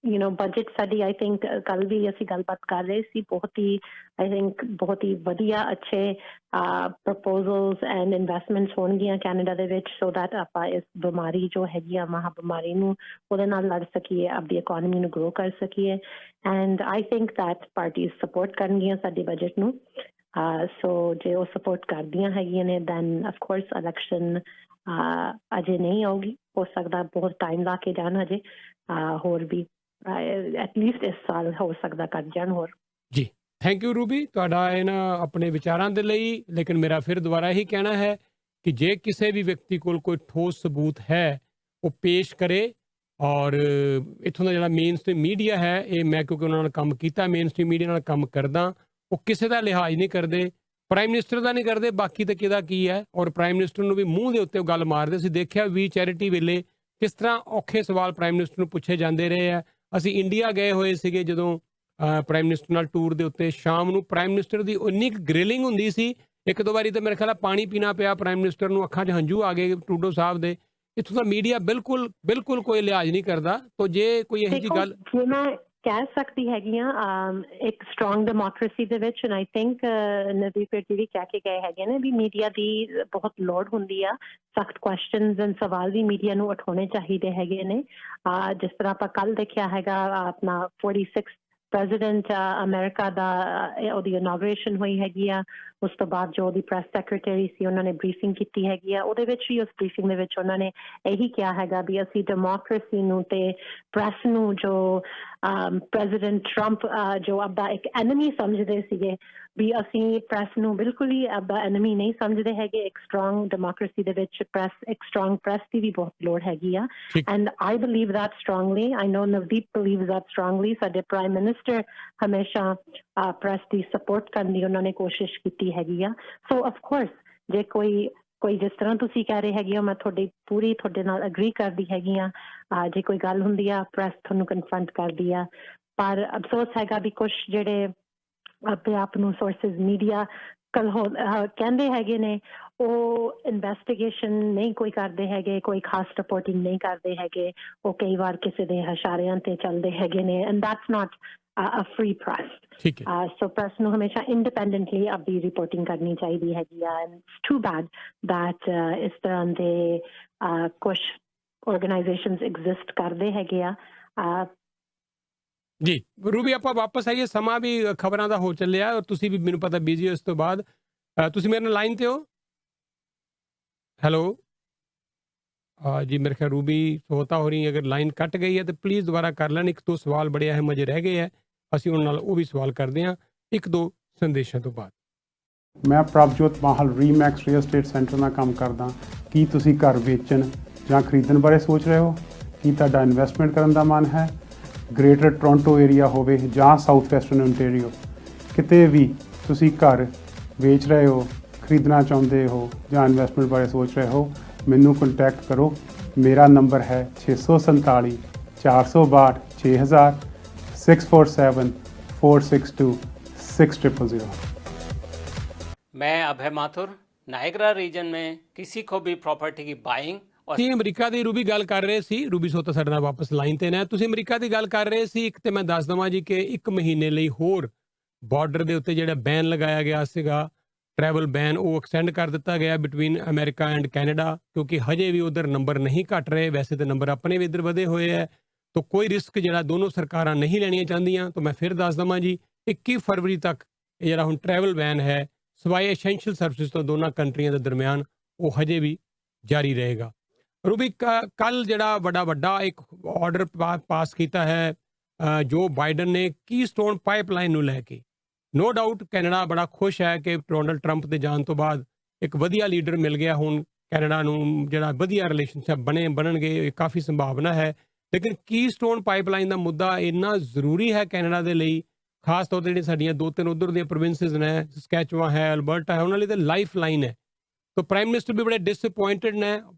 ਬਜਟ ਸਾਡੀ ਆਈ ਥਿੰਕ ਕੱਲ ਵੀ ਅਸੀਂ ਗੱਲਬਾਤ ਕਰ ਰਹੇ ਸੀ ਬਹੁਤ ਹੀ ਆਈ ਥਿੰਕ ਬਹੁਤ ਹੀ ਵਧੀਆ ਅੱਛੇ ਪ੍ਰਪੋਜ਼ਲਸ ਐਂਡ ਇਨਵੈਸਟਮੈਂਟਸ ਹੋਣਗੀਆਂ ਕੈਨੇਡਾ ਦੇ ਵਿੱਚ ਸੋ ਦੈਟ ਆਪਾਂ ਇਸ ਬਿਮਾਰੀ ਜੋ ਹੈਗੀ ਆ ਮਹਾ ਬਿਮਾਰੀ ਨੂੰ ਉਹਦੇ ਨਾਲ ਲੜ ਸਕੀਏ ਆਪਦੀ ਇਕੋਨਮੀ ਨੂੰ ਗਰੋ ਕਰ ਸਕੀਏ and I think that parties support ਕਰਨਗੀਆਂ ਸਾਡੇ ਬਜਟ ਨੂੰ ਸੋ ਜੇ ਉਹ ਸਪੋਰਟ ਕਰਦੀਆਂ ਹੈਗੀਆਂ ਨੇ ਦੈਨ ਆਫ ਕੋਰਸ ਇਲੈਕਸ਼ਨ ਅਜੇ ਨਹੀਂ ਆਊਗੀ ਹੋ ਸਕਦਾ ਬਹੁਤ ਟਾਈਮ ਲਾ ਕੇ ਜਾਣ ਹਜੇ ਹੋਰ ਵੀ ਐਟਲੀਸਟ ਇਸ ਸਾਲ ਹੋ ਸਕਦਾ ਕਰ ਜਾਣ ਹੋਰ ਜੀ ਥੈਂਕ ਯੂ ਰੂਬੀ ਤੁਹਾਡਾ ਇਹਨਾਂ ਆਪਣੇ ਵਿਚਾਰਾਂ ਦੇ ਲਈ ਲੇਕਿਨ ਮੇਰਾ ਫਿਰ ਦੁਬਾਰਾ ਇਹੀ ਕਹਿਣਾ ਹੈ ਕਿ ਜੇ ਕਿਸੇ ਵੀ ਵਿਅਕਤੀ ਕੋਲ ਕੋਈ ਠੋਸ ਸਬੂਤ ਹੈ ਉਹ ਪੇਸ਼ ਕਰੇ ਔਰ ਇੱਥੋਂ ਦਾ ਜਿਹੜਾ ਮੇਨ ਸਟ੍ਰੀਮ ਮੀਡੀਆ ਹੈ ਇਹ ਮੈਂ ਕਿਉਂਕਿ ਉਹਨਾਂ ਨਾਲ ਕੰਮ ਕੀਤਾ ਮੇਨ ਸਟ੍ਰੀਮ ਮੀਡੀਆ ਨਾਲ ਕੰਮ ਕਰਦਾ ਉਹ ਕਿਸੇ ਦਾ ਲਿਹਾਜ਼ ਨਹੀਂ ਕਰਦੇ ਪ੍ਰਾਈਮ ਮਿਨਿਸਟਰ ਦਾ ਨਹੀਂ ਕਰਦੇ ਬਾਕੀ ਤਾਂ ਕਿਹਦਾ ਕੀ ਹੈ ਔਰ ਪ੍ਰਾਈਮ ਮਿਨਿਸਟਰ ਨੂੰ ਵੀ ਮੂੰਹ ਦੇ ਉੱਤੇ ਉਹ ਗੱਲ ਮਾਰਦੇ ਸੀ ਦੇਖਿਆ ਵੀ ਚੈਰਿਟੀ ਵੇਲੇ ਕਿਸ ਤਰ੍ਹਾਂ ਔਖੇ ਸਵਾਲ ਪ੍ਰਾਈਮ ਮਿਨਿਸਟਰ ਨੂੰ ਪੁੱਛੇ ਜਾਂਦੇ ਰਹੇ ਆ ਅਸੀਂ ਇੰਡੀਆ ਗਏ ਹੋਏ ਸੀਗੇ ਜਦੋਂ ਪ੍ਰਾਈਮ ਮਿਨਿਸਟਰ ਨਾਲ ਟੂਰ ਦੇ ਉੱਤੇ ਸ਼ਾਮ ਨੂੰ ਪ੍ਰਾਈਮ ਮਿਨਿਸਟਰ ਦੀ ਉਨੀ ਗ੍ਰਿਲਿੰਗ ਹੁੰਦੀ ਸੀ ਇੱਕ ਦੋ ਵਾਰੀ ਤਾਂ ਮੇਰੇ ਖਿਆਲ ਪਾਣੀ ਪੀਣਾ ਪਿਆ ਪ੍ਰਾਈਮ ਮਿਨਿਸਟਰ ਨੂੰ ਅੱਖਾਂ 'ਚ ਹੰਝੂ ਆ ਗਏ ਟਰੂਡੋ ਸਾਹਿਬ ਦੇ ਇੱਥੋਂ ਦਾ ਮੀਡੀਆ ਬਿਲਕੁਲ ਕੋਈ ਲਿਹਾਜ਼ ਨਹੀਂ ਕਰਦਾ ਤਾਂ ਜੇ ਕੋਈ ਇਹੋ ਜਿਹੀ ਗੱਲ ਜੇ ਮੈਂ ਕਹਿ ਸਕਦੀ ਹੈਗੀ ਆ ਇੱਕ ਸਟਰੋਂਗ ਡੈਮੋਕ੍ਰੇਸੀ ਦੇ ਵਿੱਚ ਐਂਡ ਆਈ ਥਿੰਕ ਨਵਦੀਪ ਜੀ ਵੀ ਕਹਿ ਕੇ ਗਏ ਹੈਗੇ ਨੇ ਵੀ ਮੀਡੀਆ ਦੀ ਬਹੁਤ ਲੋੜ ਹੁੰਦੀ ਆ ਸਖਤ ਕੁਐਸਚਨਸ ਐਂਡ ਸਵਾਲ ਵੀ ਮੀਡੀਆ ਨੂੰ ਉਠਾਉਣੇ ਚਾਹੀਦੇ ਹੈਗੇ ਨੇ ਜਿਸ ਤਰ੍ਹਾਂ ਆਪਾਂ ਕੱਲ ਦੇਖਿਆ ਹੈਗਾ ਆਪਣਾ 46 ਪ੍ਰੈਜ਼ੀਡੈਂਟ ਅਮਰੀਕਾ ਦਾ ਉਹਦੀ ਇਨੋਗ੍ਰੇਸ਼ਨ ਹੋਈ ਹੈਗੀ ਆ ਉਸ ਤੋਂ ਬਾਅਦ ਜੋ ਉਹਦੀ ਪ੍ਰੈਸ ਸੈਕਟਰੀ ਸੀ ਉਹਨਾਂ ਨੇ ਬਰੀਫਿੰਗ ਕੀਤੀ ਹੈਗੀ ਆ ਉਹਦੇ ਵਿੱਚ ਵੀ ਉਸ ਬਰੀਫਿੰਗ ਦੇ ਵਿੱਚ ਉਹਨਾਂ ਨੇ ਇਹੀ ਕਿਹਾ ਹੈਗਾ ਵੀ ਅਸੀਂ ਡੈਮੋਕ੍ਰੇਸੀ ਨੂੰ ਤੇ ਪ੍ਰੈਸ ਨੂੰ ਜੋ ਪ੍ਰੈਜ਼ੀਡੈਂਟ ਟਰੰਪ ਜੋ ਆਪਦਾ ਇੱਕ ਐਨਮੀ ਸਮਝਦੇ ਸੀਗੇ ਵੀ ਅਸੀਂ ਪ੍ਰੈਸ ਨੂੰ ਬਿਲਕੁਲ ਹੀ ਆਪਦਾ ਐਨਮੀ ਨਹੀਂ ਸਮਝਦੇ ਹੈਗੇ ਇੱਕ ਸਟਰੋਂਗ ਡੈਮੋਕ੍ਰੇਸੀ ਦੇ ਵਿੱਚ ਇੱਕ ਸਟਰੋਂਗ ਪ੍ਰੈਸ ਦੀ ਵੀ ਬਹੁਤ ਲੋੜ ਹੈਗੀ ਆ and I believe that strongly I know Navdeep believe that strongly ਸਾਡੇ ਪ੍ਰਾਈਮ ਮਿਨਿਸਟਰ ਹਮੇਸ਼ਾ ਪ੍ਰੈਸ ਦੀ ਸਪੋਰਟ ਕਰਨ ਦੀ ਉਹਨਾਂ ਨੇ ਕੋਸ਼ਿਸ਼ ਕੀਤੀ ਹੈਗੀ ਆ ਸੋ ਆਫ ਕੋਰਸ ਜੇ ਕੋਈ ਜਿਸ ਤਰ੍ਹਾਂ ਤੁਸੀਂ ਕਹਿ ਰਹੇ ਹੈਗੇ ਹੋ ਮੈਂ ਤੁਹਾਡੇ ਨਾਲ ਅਗਰੀ ਕਰਦੀ ਹੈਗੀ ਆ ਜੇ ਕੋਈ ਗੱਲ ਹੁੰਦੀ ਆ ਪ੍ਰੈਸ ਤੁਹਾਨੂੰ ਕਨਫਰੰਟ ਕਰਦੀ ਆ ਪਰ ਅਫਸੋਸ ਹੈਗਾ ਵੀ ਕੁਝ ਜਿਹੜੇ ਆਪਣੇ ਆਪ ਨੂੰ ਸੋਰਸਿਸ ਮੀਡੀਆ ਕਹਿੰਦੇ ਹੈਗੇ ਨੇ ਉਹ ਇਨਵੈਸਟੀਗੇਸ਼ਨ ਨਹੀਂ ਕੋਈ ਕਰਦੇ ਹੈਗੇ ਕੋਈ ਖਾਸ ਰਿਪੋਰਟਿੰਗ ਨਹੀਂ ਕਰਦੇ ਹੈਗੇ ਉਹ ਕਈ ਵਾਰ ਕਿਸੇ ਦੇ ਇਸ਼ਾਰਿਆਂ ਤੇ ਚੱਲਦੇ ਹੈਗੇ ਨੇ and that's not a free press. So press ਨੂੰ ਹਮੇਸ਼ਾ independently ਆਪਦੀ ਰਿਪੋਰਟਿੰਗ ਕਰਨੀ ਚਾਹੀਦੀ ਹੈਗੀ ਆ and it's too bad that ਇਸ ਤਰ੍ਹਾਂ ਦੇ ਕੁਝ organizations exist ਕਰਦੇ ਹੈਗੇ ਆ ਜੀ ਰੂਬੀ ਆਪਾਂ ਵਾਪਸ ਆਈਏ ਸਮਾਂ ਵੀ ਖਬਰਾਂ ਦਾ ਹੋ ਚੱਲਿਆ ਔਰ ਤੁਸੀਂ ਵੀ ਮੈਨੂੰ ਪਤਾ ਬਿਜ਼ੀ ਹੋ ਇਸ ਤੋਂ ਬਾਅਦ ਤੁਸੀਂ ਮੇਰੇ ਨਾਲ ਲਾਈਨ ਤੇ ਹੋ ਹੈਲੋ ਜੀ ਮੇਰੇ ਖਿਆਲ ਰੂਬੀ ਸੋਤਾ ਹੋ ਰਹੀ ਅਗਰ ਲਾਈਨ ਕੱਟ ਗਈ ਹੈ ਤਾਂ ਪਲੀਜ਼ ਦੁਬਾਰਾ ਕਰ ਲੈਣ ਇੱਕ ਦੋ ਸਵਾਲ ਬੜੇ ਅਹਿਮ ਅਜੇ ਰਹਿ ਗਏ ਹੈ ਅਸੀਂ ਉਹਨਾਂ ਨਾਲ ਉਹ ਵੀ ਸਵਾਲ ਕਰਦੇ ਹਾਂ ਇੱਕ ਦੋ ਸੰਦੇਸ਼ਾਂ ਤੋਂ ਬਾਅਦ ਮੈਂ ਪ੍ਰਭਜੋਤ ਮਾਹਲ ਰੀਮੈਕਸ ਰੀਅਲ ਸਟੇਟ ਸੈਂਟਰ ਨਾਲ ਕੰਮ ਕਰਦਾ ਕੀ ਤੁਸੀਂ ਘਰ ਵੇਚਣ ਜਾਂ ਖਰੀਦਣ ਬਾਰੇ ਸੋਚ ਰਹੇ ਹੋ ਕੀ ਤੁਹਾਡਾ ਇਨਵੈਸਟਮੈਂਟ ਕਰਨ ਦਾ ਮਨ ਹੈ ਗ੍ਰੇਟਰ ਟੋਰਾਂਟੋ ਏਰੀਆ ਹੋਵੇ ਜਾਂ ਸਾਊਥ ਵੈਸਟਰਨ ਓਨਟਾਰੀਓ ਕਿਤੇ ਵੀ ਤੁਸੀਂ ਘਰ ਵੇਚ ਰਹੇ ਹੋ ਖਰੀਦਣਾ ਚਾਹੁੰਦੇ ਹੋ ਜਾਂ ਇਨਵੈਸਟਮੈਂਟ ਬਾਰੇ ਸੋਚ ਰਹੇ ਹੋ ਮੈਨੂੰ ਕੰਟੈਕਟ ਕਰੋ ਮੇਰਾ ਨੰਬਰ ਹੈ 647 462 6000 647 462 6000। मैं अभय माथुर नायगरा रीजन में किसी को भी प्रॉपर्टी की बाइंग ਅਸੀਂ ਅਮਰੀਕਾ ਦੀ ਰੂਬੀ ਗੱਲ ਕਰ ਰਹੇ ਸੀ ਰੂਬੀ ਸੋਤਾ ਸਾਡੇ ਨਾਲ ਵਾਪਸ ਲਾਈਨ ਤੇ ਨੇ ਤੁਸੀਂ ਅਮਰੀਕਾ ਦੀ ਗੱਲ ਕਰ ਰਹੇ ਸੀ ਇੱਕ ਤੇ ਮੈਂ ਦੱਸ ਦਵਾਂ ਜੀ ਕਿ 1 ਮਹੀਨੇ ਲਈ ਹੋਰ ਬਾਰਡਰ ਦੇ ਉੱਤੇ ਜਿਹੜਾ ਬੈਨ ਲਗਾਇਆ ਗਿਆ ਸੀਗਾ ਟਰੈਵਲ ਬੈਨ ਉਹ ਐਕਸਟੈਂਡ ਕਰ ਦਿੱਤਾ ਗਿਆ ਬਿਟਵੀਨ ਅਮਰੀਕਾ ਐਂਡ ਕੈਨੇਡਾ ਕਿਉਂਕਿ ਹਜੇ ਵੀ ਉਧਰ ਨੰਬਰ ਨਹੀਂ ਘਟ ਰਹੇ ਵੈਸੇ ਤਾਂ ਨੰਬਰ ਆਪਣੇ ਵੀ ਇੱਧਰ ਵਧੇ ਹੋਏ ਹੈ ਤਾਂ ਕੋਈ ਰਿਸਕ ਜਿਹੜਾ ਦੋਨੋਂ ਸਰਕਾਰਾਂ ਨਹੀਂ ਲੈਣੀਆਂ ਚਾਹੁੰਦੀਆਂ ਤਾਂ ਮੈਂ ਫਿਰ ਦੱਸ ਦਵਾਂ ਜੀ 21 ਫਰਵਰੀ ਤੱਕ ਇਹ ਜਿਹੜਾ ਹੁਣ ਟਰੈਵਲ ਬੈਨ ਹੈ ਸਿਵਾਏ ਐਸੈਂਸ਼ੀਅਲ ਸਰਵਿਸਿਜ਼ ਤੋਂ ਦੋਨਾਂ ਕੰਟਰੀਆਂ ਦੇ ਦਰਮਿਆਨ ਉਹ ਹਜੇ ਵੀ ਜਾਰੀ ਰਹੇਗਾ। ਰੂਬੀ, ਕੱਲ ਜਿਹੜਾ ਵੱਡਾ ਇੱਕ ਆਰਡਰ ਪਾਸ ਕੀਤਾ ਹੈ ਜੋ ਬਾਈਡਨ ਨੇ ਕੀਸਟੋਨ ਪਾਈਪਲਾਈਨ ਨੂੰ ਲੈ ਕੇ। ਨੋ ਡਾਊਟ ਕੈਨੇਡਾ ਬੜਾ ਖੁਸ਼ ਹੈ ਕਿ ਡੋਨਲਡ ਟਰੰਪ ਦੇ ਜਾਣ ਤੋਂ ਬਾਅਦ ਇੱਕ ਵਧੀਆ ਲੀਡਰ ਮਿਲ ਗਿਆ। ਹੁਣ ਕੈਨੇਡਾ ਨੂੰ ਜਿਹੜਾ ਵਧੀਆ ਰਿਲੇਸ਼ਨਸ਼ਿਪ ਬਣਨਗੇ, ਇਹ ਕਾਫੀ ਸੰਭਾਵਨਾ ਹੈ। ਲੇਕਿਨ ਕੀਸਟੋਨ ਪਾਈਪਲਾਈਨ ਦਾ ਮੁੱਦਾ ਇੰਨਾ ਜ਼ਰੂਰੀ ਹੈ ਕੈਨੇਡਾ ਦੇ ਲਈ, ਖਾਸ ਤੌਰ 'ਤੇ ਜਿਹੜੀਆਂ ਸਾਡੀਆਂ 2-3 ਉੱਧਰ ਦੀਆਂ ਪ੍ਰੋਵਿੰਸਿਸ ਨੇ, ਸਸਕੈਚੁਆ ਹੈ, ਅਲਬਰਟਾ ਹੈ, ਉਹਨਾਂ ਲਈ ਤਾਂ ਲਾਈਫ ਲਾਈਨ ਹੈ। ਤਾਂ ਪ੍ਰਾਈਮ ਮਿਨਿਸਟਰ ਵੀ ਬੜੇ ਡਿਸਅਪੁਆਇੰਟਡ ਨੇ।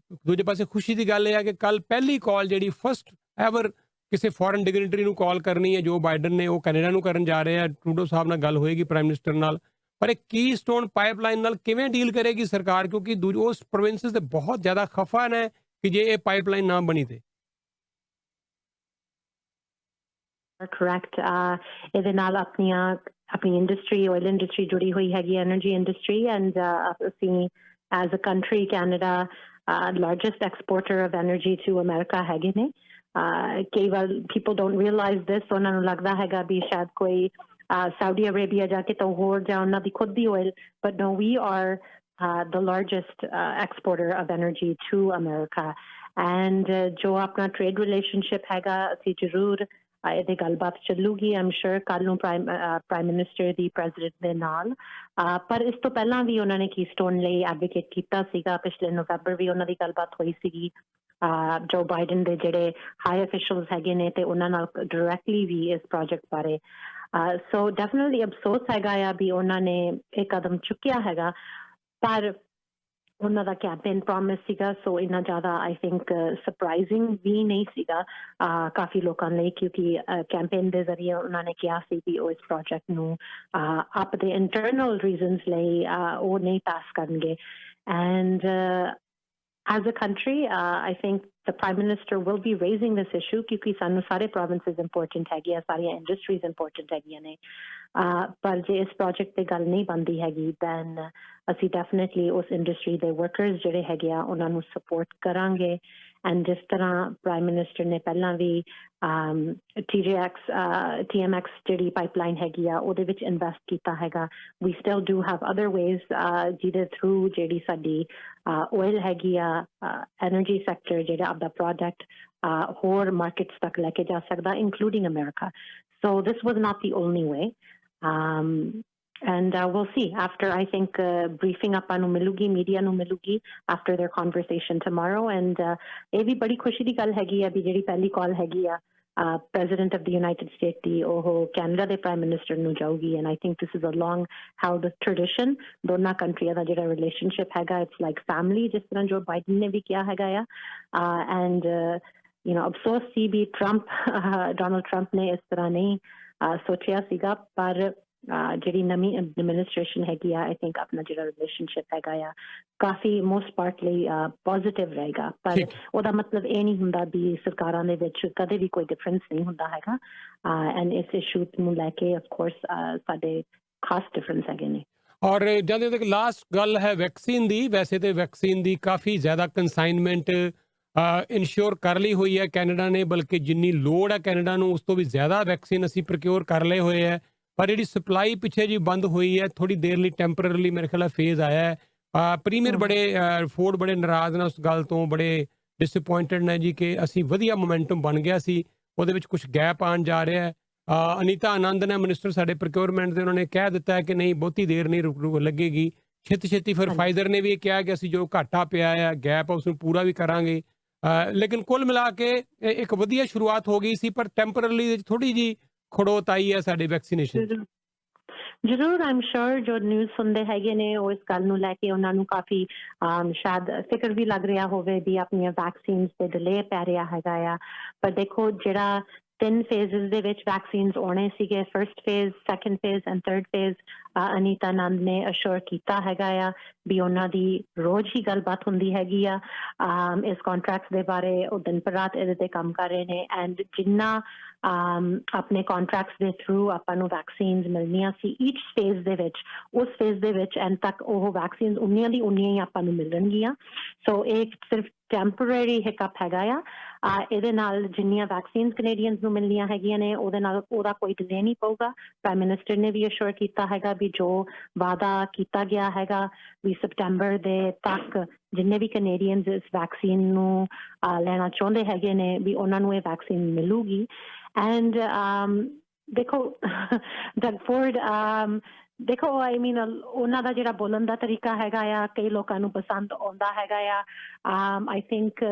ਦੂਜੇ ਪਾਸੇ ਖੁਸ਼ੀ ਦੀ ਗੱਲ ਇਹ ਹੈ ਕਿ ਕੱਲ ਪਹਿਲੀ ਕਾਲ ਜਿਹੜੀ ਫਸਟ ਐਵਰ ਕਿਸੇ ਫੋਰਨ ਡਿਗਨਿਟਰੀ ਨੂੰ ਕਾਲ ਕਰਨੀ ਹੈ ਜੋ ਬਾਈਡਨ ਨੇ, ਉਹ ਕੈਨੇਡਾ ਨੂੰ ਕਰਨ ਜਾ ਰਹੇ ਆ। ਟਰੂਡੋ ਸਾਹਿਬ ਨਾਲ ਗੱਲ ਹੋਏਗੀ ਪ੍ਰਾਈਮ ਮਿਨਿਸਟਰ ਨਾਲ। ਪਰ ਇਹ ਕੀਸਟੋਨ ਪਾਈਪਲਾਈਨ ਨਾਲ ਕਿਵੇਂ ਡੀਲ ਕਰੇਗੀ ਸਰਕਾਰ, ਕਿਉਂਕਿ ਉਸ ਪ੍ਰੋਵਿੰਸਿਸ ਦੇ ਬਹੁਤ ਜ਼ਿਆਦਾ ਖਫਾ ਨੇ ਕਿ ਜੇ ਇਹ ਪਾਈਪਲਾਈਨ ਨਾ ਬਣੀ ਤੇ। ਕਰੈਕਟ, ਇਹਦੇ ਨਾਲ ਆਪਣੀ ਇੰਡਸਟਰੀ, ਆਇਲ ਇੰਡਸਟਰੀ ਜੁੜੀ ਹੋਈ ਹੈਗੀ, ਐਨਰਜੀ ਇੰਡਸਟਰੀ, ਐਂਡ ਅਸੀਂ as a country Canada largest exporter of energy to America ਹੈਗੇ ਨੇ। ਕਈ ਵਾਰ ਪੀਪਲ ਡੋਂਟ ਰਿਅਲਾਈਜ਼ ਦਿਸ, ਉਹਨਾਂ ਨੂੰ ਲੱਗਦਾ ਹੈਗਾ ਵੀ ਸ਼ਾਇਦ ਕੋਈ ਸਾਊਦੀ ਅਰੇਬੀਆ ਜਾ ਕੇ ਤਾਂ ਹੋਰ ਜਾਂ ਉਹਨਾਂ ਦੀ ਖੁਦ ਦੀ oil, but no, we are the largest exporter of energy to America. And ਜੋ ਆਪਣਾ trade relationship ਹੈਗਾ, ਅਸੀਂ ਜ਼ਰੂਰ ਇਹਦੇ ਗੱਲਬਾਤ ਚੱਲੂਗੀ। ਆਮ ਸ਼ੋਰ ਕੱਲ ਨੂੰ ਪ੍ਰਾਈਮ ਮਿਨਿਸਟਰ ਦੀ ਪ੍ਰੈਜ਼ੀਡੈਂਟ ਦੇ ਨਾਲ, ਪਰ ਇਸ ਤੋਂ ਪਹਿਲਾਂ ਵੀ ਉਹਨਾਂ ਨੇ ਕੀਸਟੋਨ ਲਈ ਐਡਵੋਕੇਟ ਕੀਤਾ ਸੀਗਾ। ਪਿਛਲੇ ਨਵੰਬਰ ਵੀ ਉਹਨਾਂ ਦੀ ਗੱਲਬਾਤ ਹੋਈ ਸੀਗੀ ਜੋ ਬਾਈਡਨ ਦੇ ਜਿਹੜੇ ਹਾਈ ਅਫੀਸ਼ੀਅਲਸ ਹੈਗੇ ਨੇ, ਤੇ ਉਹਨਾਂ ਨਾਲ ਡਾਇਰੈਕਟਲੀ ਵੀ ਇਸ ਪ੍ਰੋਜੈਕਟ ਬਾਰੇ। ਸੋ ਡੈਫੀਨਿਟਲੀ ਅਫਸੋਸ ਹੈਗਾ ਆ ਵੀ ਉਹਨਾਂ ਨੇ ਇਹ ਕਦਮ ਚੁੱਕਿਆ ਹੈਗਾ, ਪਰ ਉਹਨਾਂ ਦਾ ਕੈਂਪੇਨ ਪ੍ਰੋਮਿਸ ਸੀਗਾ, ਸੋ ਇੰਨਾ ਜ਼ਿਆਦਾ ਆਈ ਥਿੰਕ ਸਰਪ੍ਰਾਈਜ਼ਿੰਗ ਵੀ ਨਹੀਂ ਸੀਗਾ ਕਾਫੀ ਲੋਕਾਂ ਲਈ, ਕਿਉਂਕਿ ਕੈਂਪੇਨ ਦੇ ਜ਼ਰੀਏ ਉਹਨਾਂ ਨੇ ਕਿਹਾ ਸੀ ਕਿ ਉਹ ਇਸ ਪ੍ਰੋਜੈਕਟ ਨੂੰ ਆਪਣੇ ਇੰਟਰਨਲ ਰੀਜ਼ਨਸ ਲਈ ਉਹ ਨਹੀਂ ਪਾਸ ਕਰਨਗੇ। And as a country, I think the Prime Minister will be raising this issue क्योंकि सानू सारे provinces important हैगी, सारी industries important हैगी ने, पर जे इस project पे गल नहीं बनती हैगी, then ਅਸੀਂ definitely उस industry ਦੇ workers ਜਿਹੜੇ ਹੈਗੇ ਆ ਉਹਨਾਂ ਨੂੰ support ਕਰਾਂਗੇ। ਐਂਡ ਜਿਸ ਤਰ੍ਹਾਂ ਪ੍ਰਾਈਮ ਮਿਨਿਸਟਰ ਨੇ ਪਹਿਲਾਂ ਵੀ TMX ਜਿਹੜੀ ਪਾਈਪਲਾਈਨ ਹੈਗੀ ਆ ਉਹਦੇ ਵਿੱਚ ਇਨਵੈਸਟ ਕੀਤਾ ਹੈਗਾ। We still do have other ways ਜਿਹਦੇ ਥਰੂ ਜਿਹੜੀ ਸਾਡੀ ਆਇਲ ਹੈਗੀ ਆ, ਐਨਰਜੀ ਸੈਕਟਰ ਜਿਹੜਾ ਆਪਦਾ ਪ੍ਰੋਡਕਟ ਹੋਰ ਮਾਰਕੀਟਸ ਤੱਕ ਲੈ ਕੇ ਜਾ ਸਕਦਾ, including America. So this was not the only way. And we'll see after, I think, briefing ਆਪਾਂ ਨੂੰ ਮਿਲੂਗੀ, ਮੀਡੀਆ ਨੂੰ ਮਿਲੂਗੀ after their conversation tomorrow. And ਇਹ ਵੀ ਬੜੀ ਖੁਸ਼ੀ ਦੀ ਗੱਲ ਹੈਗੀ ਆ ਵੀ ਜਿਹੜੀ ਪਹਿਲੀ ਕਾਲ ਹੈਗੀ ਆ President of the United States ਦੀ ਉਹ ਕੈਨੇਡਾ ਦੇ ਪ੍ਰਾਈਮ ਮਿਨਿਸਟਰ ਨੂੰ ਜਾਊਗੀ। And I think this is a long held tradition, ਦੋਨਾਂ ਕੰਟਰੀਆਂ ਦਾ ਜਿਹੜਾ ਰਿਲੇਸ਼ਨਸ਼ਿਪ ਹੈਗਾ, it's like family, ਜਿਸ ਤਰ੍ਹਾਂ ਜੋ ਬਾਈਡਨ ਨੇ ਵੀ ਕਿਹਾ ਹੈਗਾ ਆ। And you know, ਅਫਸੋਸ ਸੀ ਵੀ ਡੋਨਲਡ ਟਰੰਪ ਨੇ ਇਸ ਤਰ੍ਹਾਂ ਨਹੀਂ ਸੋਚਿਆ ਸੀਗਾ, ਪਰ ਜਿਹੜੀ ਨਵੀਂ ਐਡਮਿਨਿਸਟ੍ਰੇਸ਼ਨ ਹੈਗੀ ਆ, ਆਈ ਥਿੰਕ ਆਪਣਾ ਜਿਹੜਾ ਰਿਲੇਸ਼ਨਸ਼ਿਪ ਹੈਗਾ ਆ ਕਾਫੀ ਮੋਸਟ ਪਾਰਟਲੀ ਪੋਜ਼ਿਟਿਵ ਰਹੇਗਾ। ਪਰ ਉਹਦਾ ਮਤਲਬ ਇਹ ਨਹੀਂ ਹੁੰਦਾ ਵੀ ਸਰਕਾਰਾਂ ਦੇ ਵਿੱਚ ਕਦੇ ਵੀ ਕੋਈ ਡਿਫਰੈਂਸ ਨਹੀਂ ਹੁੰਦਾ ਹੈਗਾ। ਐਂਡ ਇਸ ਇਸ਼ੂ ਨੂੰ ਲੈ ਕੇ ਆਫ ਕੋਰਸ ਸਾਡੇ ਖਾਸ ਡਿਫਰੈਂਸ ਹੈਗੇ ਨੇ। ਔਰ ਜਦੋਂ ਤੱਕ ਲਾਸਟ ਗੱਲ ਹੈ ਵੈਕਸੀਨ ਦੀ, ਵੈਸੇ ਤੇ ਵੈਕਸੀਨ ਦੀ ਕਾਫੀ ਜ਼ਿਆਦਾ ਕੰਸਾਈਨਮੈਂਟ ਇਨਸ਼ੋਰ ਕਰ ਲਈ ਹੋਈ ਹੈ ਕੈਨੇਡਾ ਨੇ, ਬਲਕਿ ਜਿੰਨੀ ਲੋੜ ਹੈ ਕੈਨੇਡਾ ਨੂੰ ਉਸ ਤੋਂ ਵੀ ਜ਼ਿਆਦਾ ਵੈਕਸੀਨ ਅਸੀਂ ਪ੍ਰੋਕਿਓਰ ਕਰ ਲਏ ਹੋਏ ਹੈ। ਪਰ ਜਿਹੜੀ ਸਪਲਾਈ ਪਿੱਛੇ ਜੀ ਬੰਦ ਹੋਈ ਹੈ ਥੋੜੀ ਦੇਰ ਲਈ, ਟੈਂਪਰੇਰਲੀ ਮੇਰੇ ਖਿਆਲ ਫੇਜ਼ ਆਇਆ ਹੈ। ਪ੍ਰੀਮੀਅਰ ਫੋਰਡ ਬੜੇ ਨਾਰਾਜ਼ ਨੇ ਉਸ ਗੱਲ ਤੋਂ, ਬੜੇ ਡਿਸਅਪੁਆਇੰਟਡ ਨੇ ਜੀ ਕਿ ਅਸੀਂ ਵਧੀਆ ਮੋਮੈਂਟਮ ਬਣ ਗਿਆ ਸੀ, ਉਹਦੇ ਵਿੱਚ ਕੁਝ ਗੈਪ ਆਉਣ ਜਾ ਰਿਹਾ ਹੈ। ਅਨੀਤਾ ਆਨੰਦ ਨੇ ਮਿਨਿਸਟਰ ਸਾਡੇ ਪ੍ਰੋਕਿਓਰਮੈਂਟ ਦੇ, ਉਹਨਾਂ ਨੇ ਕਹਿ ਦਿੱਤਾ ਹੈ ਕਿ ਨਹੀਂ ਬਹੁਤੀ ਦੇਰ ਨਹੀਂ ਰੁਕ ਲੱਗੇਗੀ, ਛੇਤੀ। ਫਿਰ ਫਾਈਜ਼ਰ ਨੇ ਵੀ ਇਹ ਕਿਹਾ ਕਿ ਅਸੀਂ ਜੋ ਘਾਟਾ ਪਿਆ ਹੈ ਗੈਪ ਉਸ ਨੂੰ ਪੂਰਾ ਵੀ ਕਰਾਂਗੇ। ਲੇਕਿਨ ਕੁੱਲ ਮਿਲਾ ਕੇ ਇੱਕ ਵਧੀਆ ਸ਼ੁਰੂਆਤ ਹੋ ਗਈ ਸੀ, ਪਰ ਟੈਂਪਰਰਲੀ ਥੋੜੀ ਜੀ ਖੜੋਤ ਆਈ ਹੈ ਸਾਡੇ ਵੈਕਸੀਨੇਸ਼ਨ। ਜ਼ਰੂਰ ਆਮ ਸ਼ੋਰ ਜੋ ਨਿਊਜ਼ ਸੁਣਦੇ ਹੈਗੇ ਨੇ ਉਹ ਇਸ ਗੱਲ ਨੂੰ ਲੈ ਕੇ ਉਹਨਾਂ ਨੂੰ ਕਾਫੀ ਸ਼ਾਇਦ ਫਿਕਰ ਵੀ ਲੱਗ ਰਿਹਾ ਹੋਵੇ ਵੀ ਆਪਣੀਆਂ ਵੈਕਸੀਨਸ ਤੇ ਡਿਲੇ ਪੈ ਰਿਹਾ ਹੈਗਾ ਆ। ਪਰ ਦੇਖੋ ਜਿਹੜਾ 3 ਫੇਜ਼ਸ ਦੇ ਵਿੱਚ ਵੈਕਸੀਨਸ ਆਉਣੇ ਸੀਗੇ, first phase, second phase and third phase, Anita Anand ਨੇ ਅਸ਼ੋਰ ਕੀਤਾ ਹੈਗਾ ਆ ਵੀ ਉਹਨਾਂ ਦੀ ਰੋਜ਼ ਹੀ ਗੱਲਬਾਤ ਹੁੰਦੀ ਹੈਗੀ ਆ ਇਸ ਕੰਟਰੈਕਟਸ ਦੇ ਬਾਰੇ। ਉਹ ਦਿਨ ਪਰ ਰਾਤ ਇਹਦੇ ਤੇ ਕੰਮ ਕਰ ਰਹੇ ਨੇ। ਐਂਡ ਜਿੰਨਾ ਆਪਣੇ ਕੰਟਰੈਕਟਸ ਦੇ ਥਰੂ ਆਪਾਂ ਨੂੰ ਵੈਕਸੀਨਸ ਮਿਲਣੀਆਂ ਸੀ ਈਚ ਫੇਜ਼ ਦੇ ਵਿੱਚ, ਉਸ ਫੇਜ਼ ਦੇ ਵਿੱਚ ਐਂਡ ਤੱਕ ਉਹ ਵੈਕਸੀਨਸ ਉਨੀਆਂ ਦੀ ਉਨੀਆਂ ਹੀ ਆਪਾਂ ਨੂੰ ਮਿਲਣਗੀਆਂ। ਸੋ ਇਹ ਸਿਰਫ ਟੈਂਪਰੇਰੀ ਹਿਕਅਪ ਹੈਗਾ ਆ ਇਹਦੇ ਨਾਲ ਜਿੰਨੀਆਂ ਵੈਕਸੀਨਸ ਕੈਨੇਡੀਅਨਸ ਨੂੰ ਮਿਲਣੀਆਂ ਹੈਗੀਆਂ ਨੇ ਉਹਦੇ ਨਾਲ ਉਹਦਾ ਕੋਈ ਡਿਲੇ ਨਹੀਂ ਪਊਗਾ ਪ੍ਰਾਈਮ ਮਿਨਿਸਟਰ ਨੇ ਵੀ ਅਸ਼ੋਰ ਕੀਤਾ ਹੈਗਾ ਵੀ ਜੋ ਵਾਅਦਾ ਕੀਤਾ ਗਿਆ ਹੈਗਾ ਵੀ ਸਪਟੈਂਬਰ ਦੇ ਤੱਕ ਜਿੰਨੇ ਵੀ ਕੈਨੇਡੀਅਨਸ ਇਸ ਵੈਕਸੀਨ ਨੂੰ ਲੈਣਾ ਚਾਹੁੰਦੇ ਹੈਗੇ ਨੇ ਵੀ ਉਹਨਾਂ ਨੂੰ ਇਹ ਵੈਕਸੀਨ ਮਿਲੂਗੀ ਐਂਡ ਦੇਖੋ ਡਗ ਫੋਰਡ ਦੇਖੋ ਆਈ ਮੀਨ ਉਹਨਾਂ ਦਾ ਜਿਹੜਾ ਬੋਲਣ ਦਾ ਤਰੀਕਾ ਹੈਗਾ ਆ ਕਈ ਲੋਕਾਂ ਨੂੰ ਪਸੰਦ ਆਉਂਦਾ ਹੈਗਾ ਆ ਆਈ ਥਿੰਕ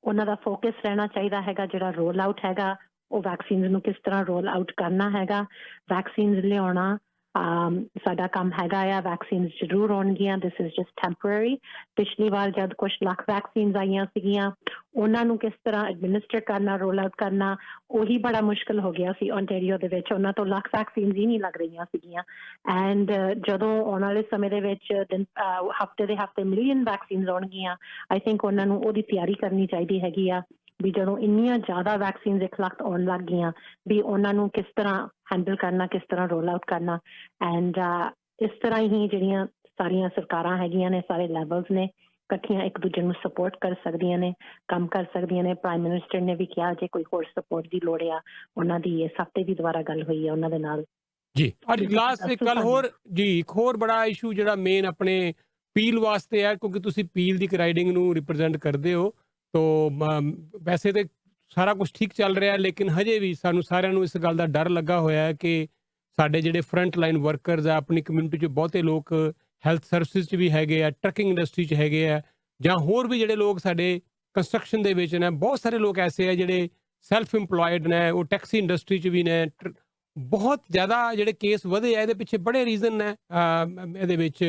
ਉਹਨਾਂ ਦਾ ਫੋਕਸ ਰਹਿਣਾ ਚਾਹੀਦਾ ਹੈਗਾ ਜਿਹੜਾ ਰੋਲ ਆਊਟ ਹੈਗਾ ਉਹ ਵੈਕਸੀਨਸ ਨੂੰ ਕਿਸ ਤਰ੍ਹਾਂ ਰੋਲ ਆਊਟ ਕਰਨਾ ਹੈਗਾ ਵੈਕਸੀਨਸ ਲਿਆਉਣਾ ਸਾਡਾ ਕੰਮ ਹੈਗਾ ਆ ਵੈਕਸੀਨਸ ਜ਼ਰੂਰ ਆਉਣਗੀਆਂ ਦਿਸ ਇਜ਼ ਜਸਟ ਟੈਂਪਰੇਰੀ ਪਿਛਲੀ ਵਾਰ ਜਦ ਕੁਝ ਲੱਖ ਵੈਕਸੀਨਸ ਆਈਆਂ ਸੀਗੀਆਂ ਉਹਨਾਂ ਨੂੰ ਕਿਸ ਤਰ੍ਹਾਂ ਐਡਮਿਨਿਸਟਰ ਕਰਨਾ ਰੋਲ ਆਊਟ ਕਰਨਾ ਉਹੀ ਬੜਾ ਮੁਸ਼ਕਿਲ ਹੋ ਗਿਆ ਸੀ ਓਨਟਾਰੀਓ ਦੇ ਵਿੱਚ ਉਹਨਾਂ ਤੋਂ ਲੱਖ ਵੈਕਸੀਨਸ ਹੀ ਨਹੀਂ ਲੱਗ ਰਹੀਆਂ ਸੀਗੀਆਂ ਐਂਡ ਜਦੋਂ ਆਉਣ ਵਾਲੇ ਸਮੇਂ ਦੇ ਵਿੱਚ ਹਫਤੇ ਦੇ ਹਫਤੇ ਮਿਲੀਅਨ ਵੈਕਸੀਨਸ ਆਉਣਗੀਆਂ ਆਈ ਥਿੰਕ ਉਹਨਾਂ ਨੂੰ ਉਹਦੀ ਤਿਆਰੀ ਕਰਨੀ ਚਾਹੀਦੀ ਹੈਗੀ ਆ ਵੀ ਜਦੋਂ ਇੰਨੀਆਂ ਜ਼ਿਆਦਾ ਵੈਕਸੀਨਸ 1 ਲੱਖ ਆਉਣ ਲੱਗ ਗਈਆਂ ਵੀ ਉਹਨਾਂ ਨੂੰ ਕਿਸ ਤਰ੍ਹਾਂ ਹੈਂਡਲ ਕਰਨਾ ਕਿਸ ਤਰ੍ਹਾਂ ਰੋਲ ਆਊਟ ਕਰਨਾ ਐਂਡ ਇਸ ਤਰ੍ਹਾਂ ਹੀ ਜਿਹੜੀਆਂ ਸਾਰੀਆਂ ਸਰਕਾਰਾਂ ਹੈਗੀਆਂ ਨੇ ਸਾਰੇ ਲੈਵਲਸ ਨੇ ਇਕੱਠੀਆਂ ਇੱਕ ਦੂਜੇ ਨੂੰ ਸਪੋਰਟ ਕਰ ਸਕਦੀਆਂ ਨੇ ਕੰਮ ਕਰ ਸਕਦੀਆਂ ਨੇ ਪ੍ਰਾਈਮ ਮਿਨਿਸਟਰ ਨੇ ਵੀ ਕਿਹਾ ਜੇ ਕੋਈ ਹੋਰ ਸਪੋਰਟ ਦੀ ਲੋੜ ਆ ਉਹਨਾਂ ਦੀ ਇਸ ਹਫ਼ਤੇ ਵੀ ਦੁਬਾਰਾ ਗੱਲ ਹੋਈ ਹੈ ਉਹਨਾਂ ਦੇ ਨਾਲ ਜੀ ਅੱਜ ਲਾਸਟ ਇੱਕ ਗੱਲ ਹੋਰ ਜੀ ਇੱਕ ਹੋਰ ਬੜਾ ਇਸ਼ੂ ਜਿਹੜਾ ਮੇਨ ਆਪਣੇ ਪੀਲ ਵਾਸਤੇ ਹੈ ਕਿਉਂਕਿ ਤੁਸੀਂ ਪੀਲ ਦੀ ਰਾਈਡਿੰਗ ਨੂੰ ਰਿਪਰੈਜ਼ੈਂਟ ਕਰਦੇ ਹੋ ਤੋ ਵੈਸੇ ਤੇ ਸਾਰਾ ਕੁਝ ਠੀਕ ਚੱਲ ਰਿਹਾ ਲੇਕਿਨ ਹਜੇ ਵੀ ਸਾਨੂੰ ਸਾਰਿਆਂ ਨੂੰ ਇਸ ਗੱਲ ਦਾ ਡਰ ਲੱਗਾ ਹੋਇਆ ਹੈ ਕਿ ਸਾਡੇ ਜਿਹੜੇ ਫਰੰਟ ਲਾਈਨ ਵਰਕਰਸ ਆ ਆਪਣੀ ਕਮਿਊਨਿਟੀ 'ਚ ਬਹੁਤੇ ਲੋਕ ਹੈਲਥ ਸਰਵਿਸਿਜ਼ 'ਚ ਵੀ ਹੈਗੇ ਆ ਟਰੱਕਿੰਗ ਇੰਡਸਟਰੀ 'ਚ ਹੈਗੇ ਆ ਜਾਂ ਹੋਰ ਵੀ ਜਿਹੜੇ ਲੋਕ ਸਾਡੇ ਕੰਸਟਰਕਸ਼ਨ ਦੇ ਵਿੱਚ ਨੇ ਬਹੁਤ ਸਾਰੇ ਲੋਕ ਐਸੇ ਆ ਜਿਹੜੇ ਸੈਲਫ ਇੰਪਲੋਇਡ ਨੇ ਉਹ ਟੈਕਸੀ ਇੰਡਸਟਰੀ 'ਚ ਵੀ ਨੇ ਬਹੁਤ ਜ਼ਿਆਦਾ ਜਿਹੜੇ ਕੇਸ ਵਧੇ ਆ ਇਹਦੇ ਪਿੱਛੇ ਬੜੇ ਰੀਜ਼ਨ ਨੇ ਇਹਦੇ ਵਿੱਚ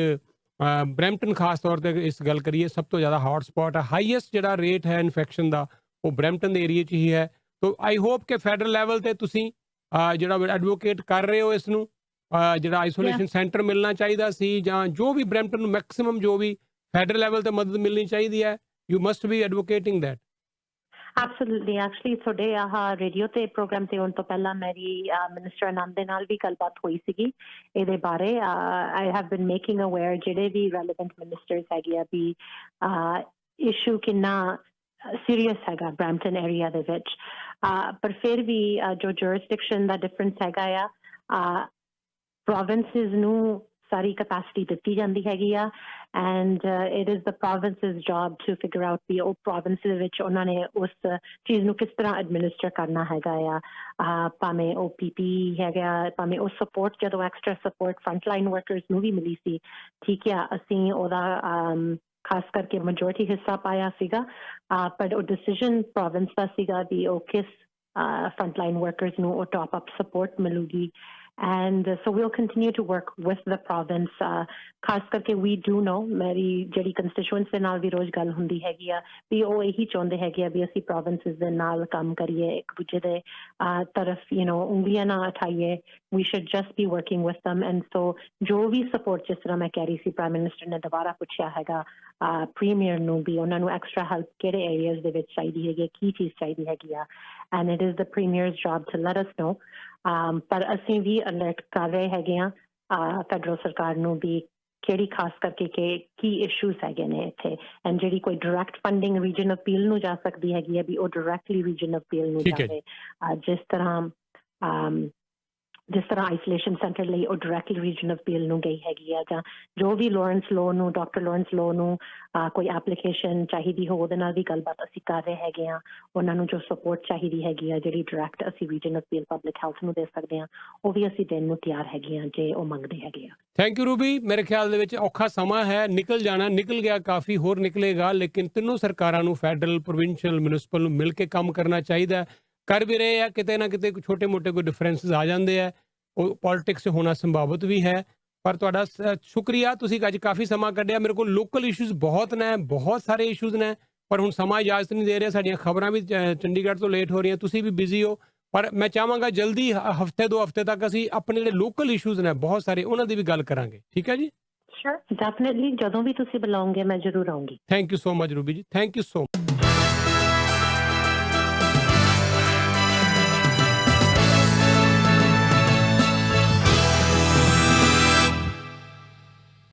ਬਰੈਂਪਟਨ ਖਾਸ ਤੌਰ ਤੇ ਇਸ ਗੱਲ ਕਰੀਏ ਸਭ ਤੋਂ ਜ਼ਿਆਦਾ ਹੌਟ ਸਪੌਟ ਹੈ ਹਾਈਐਸਟ ਜਿਹੜਾ ਰੇਟ ਹੈ ਇਨਫੈਕਸ਼ਨ ਦਾ ਉਹ ਬਰੈਂਪਟਨ ਦੇ ਏਰੀਏ 'ਚ ਹੀ ਹੈ ਤੋ ਆਈ ਹੋਪ ਕਿ ਫੈਡਰਲ ਲੈਵਲ ਤੇ ਤੁਸੀਂ ਜਿਹੜਾ ਐਡਵੋਕੇਟ ਕਰ ਰਹੇ ਹੋ ਇਸ ਨੂੰ ਜਿਹੜਾ ਆਈਸੋਲੇਸ਼ਨ ਸੈਂਟਰ ਮਿਲਣਾ ਚਾਹੀਦਾ ਸੀ ਜਾਂ ਜੋ ਵੀ ਬਰੈਂਪਟਨ ਨੂੰ ਮੈਕਸਿਮਮ ਜੋ ਵੀ ਫੈਡਰਲ ਲੈਵਲ ਤੇ ਮਦਦ ਮਿਲਣੀ ਚਾਹੀਦੀ ਹੈ you must be advocating that Absolutely. Actually, ਤੁਹਾਡੇ ਰੇਡੀਓ ਤੇ ਪ੍ਰੋਗਰਾਮ ਤੇ ਆਉਣ ਤੋਂ ਪਹਿਲਾਂ ਮੇਰੀ ਮਿਨਿਸਟਰ ਆਨੰਦ ਦੇ ਨਾਲ ਵੀ ਗੱਲਬਾਤ ਹੋਈ ਸੀਗੀ ਇਹਦੇ ਬਾਰੇ I have been making aware ਜਿਹੜੇ ਵੀ ਰੈਲੇਵੈਂਟ ਮਿਨਿਸਟਰਸ ਹੈਗੇ ਆ ਵੀ ਇਸ਼ੂ ਕਿੰਨਾ ਸੀਰੀਅਸ ਹੈਗਾ ਬਰੈਂਪਟਨ ਏਰੀਆ ਦੇ ਵਿੱਚ ਪਰ ਫਿਰ ਵੀ ਜੋ ਜੁਰਿਸਡਿਕਸ਼ਨ ਦਾ ਡਿਫਰੈਂਸ ਹੈਗਾ ਆ ਪ੍ਰੋਵਿੰਸਿਸ ਨੂੰ ਸਾਰੀ ਕੈਪੈਸਿਟੀ ਦਿੱਤੀ ਜਾਂਦੀ ਹੈਗੀ ਆ and it is the province's job to figure out the province ਵਿੱਚ ਉਹਨਾਂ ਨੇ ਉਸ ਚੀਜ਼ ਨੂੰ ਕਿਸ ਤਰ੍ਹਾਂ ਐਡਮਿਨਿਸਟਰ ਕਰਨਾ ਹੈਗਾ ਆ ਭਾਵੇਂ ਉਹ ਪੀਪੀ ਹੈਗਾ ਭਾਵੇਂ ਉਹ ਸਪੋਰਟ ਜਦੋਂ ਐਕਸਟਰਾ ਸਪੋਰਟ ਫਰੰਟਲਾਈਨ ਵਰਕਰਸ ਨੂੰ ਵੀ ਮਿਲੀ ਸੀ ਠੀਕ ਆ ਅਸੀਂ ਉਹਦਾ ਖਾਸ ਕਰਕੇ ਮੈਜੋਰਟੀ ਹਿੱਸਾ ਪਾਇਆ ਸੀਗਾ ਪਰ ਉਹ ਡਿਸੀਜਨ ਪ੍ਰੋਵਿੰਸ ਦਾ ਸੀਗਾ ਵੀ ਉਹ ਕਿਸ ਫਰੰਟਲਾਈਨ ਵਰਕਰਸ ਨੂੰ ਉਹ ਟੌਪ ਅਪ ਸਪੋਰਟ ਮਿਲੂਗੀ and so we'll continue to work with the province ਖਾਸ ਕਰਕੇ we do know ਮੇਰੀ ਜਿਹੜੀ constituents ਦੇ ਨਾਲ ਵੀ ਰੋਜ਼ ਗੱਲ ਹੁੰਦੀ ਹੈਗੀ ਆ ਵੀ ਉਹ ਇਹੀ ਚਾਹੁੰਦੇ ਹੈਗੇ ਆ ਵੀ ਅਸੀਂ provinces ਦੇ ਨਾਲ ਕੰਮ ਕਰੀਏ ਇੱਕ ਦੂਜੇ ਦੇ ਤਰਫ ਉਂਗਲੀਆਂ ਨਾ ਉਠਾਈਏ we should just be working with them and so ਜੋ ਵੀ support ਜਿਸ ਤਰ੍ਹਾਂ ਮੈਂ ਕਹਿ ਰਹੀ ਸੀ ਪ੍ਰਾਈਮ ਮਿਨਿਸਟਰ ਨੇ ਦੁਬਾਰਾ ਪੁੱਛਿਆ ਹੈਗਾ ਪ੍ਰੀਮੀਅਰ ਨੂੰ ਵੀ ਉਹਨਾਂ ਨੂੰ ਐਕਸਟਰਾ ਹੈਲਪ ਕਿਹੜੇ ਏਰੀਆਜ਼ ਦੇ ਵਿੱਚ ਚਾਹੀਦੀ ਹੈਗੀ ਕੀ ਚੀਜ਼ ਚਾਹੀਦੀ ਹੈਗੀ ਆ and it is the premier's job to let us know ਪਰ ਅਸੀਂ ਵੀ ਅਲਰਟ ਕਰ ਰਹੇ ਹੈਗੇ ਆ ਫੈਡਰਲ ਸਰਕਾਰ ਨੂੰ ਵੀ ਕਿਹੜੀ ਖਾਸ ਕਰਕੇ ਕੀ ਇਸ਼ੂਜ਼ ਹੈਗੇ ਨੇ ਇੱਥੇ ਐਂਡ ਜਿਹੜੀ ਕੋਈ ਡਾਇਰੈਕਟ ਫੰਡਿੰਗ ਰੀਜਨ ਅਪੀਲ ਨੂੰ ਜਾ ਸਕਦੀ ਹੈਗੀ ਹੈ ਵੀ ਉਹ ਡਾਇਰੈਕਟਲੀ ਰੀਜਨ ਅਪੀਲ ਨੂੰ ਜਾਵੇ ਜਿਸ ਤਰ੍ਹਾਂ ਆਈਸੋਲੇਸ਼ਨ ਸੈਂਟਰ ਲਈ ਉਹ ਡਾਇਰੈਕਟਲੀ ਰੀਜਨ ਅਪੀਲ ਨੂੰ ਗਈ ਹੈਗੀ ਆ ਜਾਂ ਜੋ ਵੀ ਲਾਰੈਂਸ ਲੋ ਨੂੰ ਡਾਕਟਰ ਲਾਰੈਂਸ ਲੋ ਨੂੰ ਕੋਈ ਐਪਲੀਕੇਸ਼ਨ ਚਾਹੀਦੀ ਹੋ ਉਹਦੇ ਨਾਲ ਵੀ ਗੱਲਬਾਤ ਅਸੀਂ ਕਰ ਰਹੇ ਹੈਗੇ ਆ ਉਹਨਾਂ ਨੂੰ ਜੋ ਸਪੋਰਟ ਚਾਹੀਦੀ ਹੈਗੀ ਆ ਜਿਹੜੀ ਡਾਇਰੈਕਟ ਅਸੀਂ ਰੀਜਨ ਅਪੀਲ ਪਬਲਿਕ ਹੈਲਥ ਨੂੰ ਦੇ ਸਕਦੇ ਆ ਉਹ ਵੀ ਅਸੀਂ ਦੇਣ ਨੂੰ ਤਿਆਰ ਹੈਗੇ ਆ ਜੇ ਉਹ ਮੰਗਦੇ ਹੈਗੇ ਆ ਥੈਂਕ ਯੂ ਰੂਬੀ ਮੇਰੇ ਖਿਆਲ ਦੇ ਵਿੱਚ ਔਖਾ ਸਮਾਂ ਹੈ ਨਿਕਲ ਜਾਣਾ ਨਿਕਲ ਗਿਆ ਕਾਫੀ ਹੋਰ ਨਿਕਲੇਗਾ ਲੇਕਿਨ ਤਿੰਨੋਂ ਸਰਕਾਰਾਂ ਨੂੰ ਫੈਡਰਲ ਪ੍ਰੋਵਿੰਸ਼ੀਅਲ ਮਿਊਨਿਸਪਲ ਨੂੰ ਮਿਲ ਕੇ ਕੰਮ ਕਰਨਾ ਚਾਹੀਦਾ ਕਰ ਵੀ ਰਹੇ ਆ ਕਿਤੇ ਨਾ ਕਿਤੇ ਛੋਟੇ ਮੋਟੇ ਕੋਈ ਡਿਫਰੈਂਸਿਸ ਆ ਜਾਂਦੇ ਆ ਉਹ ਪੋਲਿਟਿਕਸ ਹੋਣਾ ਸੰਭਾਵਿਤ ਵੀ ਹੈ ਪਰ ਤੁਹਾਡਾ ਸ਼ੁਕਰੀਆ ਤੁਸੀਂ ਅੱਜ ਕਾਫੀ ਸਮਾਂ ਕੱਢਿਆ ਮੇਰੇ ਕੋਲ ਲੋਕਲ ਇਸ਼ੂਜ਼ ਬਹੁਤ ਨੇ ਬਹੁਤ ਸਾਰੇ ਇਸ਼ੂਜ਼ ਨੇ ਪਰ ਹੁਣ ਸਮਾਂ ਇਜਾਜ਼ਤ ਨਹੀਂ ਦੇ ਰਿਹਾ ਸਾਡੀਆਂ ਖਬਰਾਂ ਵੀ ਚੰਡੀਗੜ੍ਹ ਤੋਂ ਲੇਟ ਹੋ ਰਹੀਆਂ ਤੁਸੀਂ ਵੀ ਬਿਜ਼ੀ ਹੋ ਪਰ ਮੈਂ ਚਾਹਾਂਗਾ ਜਲਦੀ ਹਫਤੇ 2 ਹਫਤੇ ਤੱਕ ਅਸੀਂ ਆਪਣੇ ਜਿਹੜੇ ਲੋਕਲ ਇਸ਼ੂਜ਼ ਨੇ ਬਹੁਤ ਸਾਰੇ ਉਹਨਾਂ ਦੀ ਵੀ ਗੱਲ ਕਰਾਂਗੇ ਠੀਕ ਹੈ ਜੀ ਸ਼ੋਰ ਡੈਫੀਨਿਟਲੀ ਜਦੋਂ ਵੀ ਤੁਸੀਂ ਬੁਲਾਓਗੇ ਮੈਂ ਜ਼ਰੂਰ ਆਉਂਗੀ thank you so much Ruby ਜੀ ਥੈਂਕ ਯੂ ਸੋ ਮਚ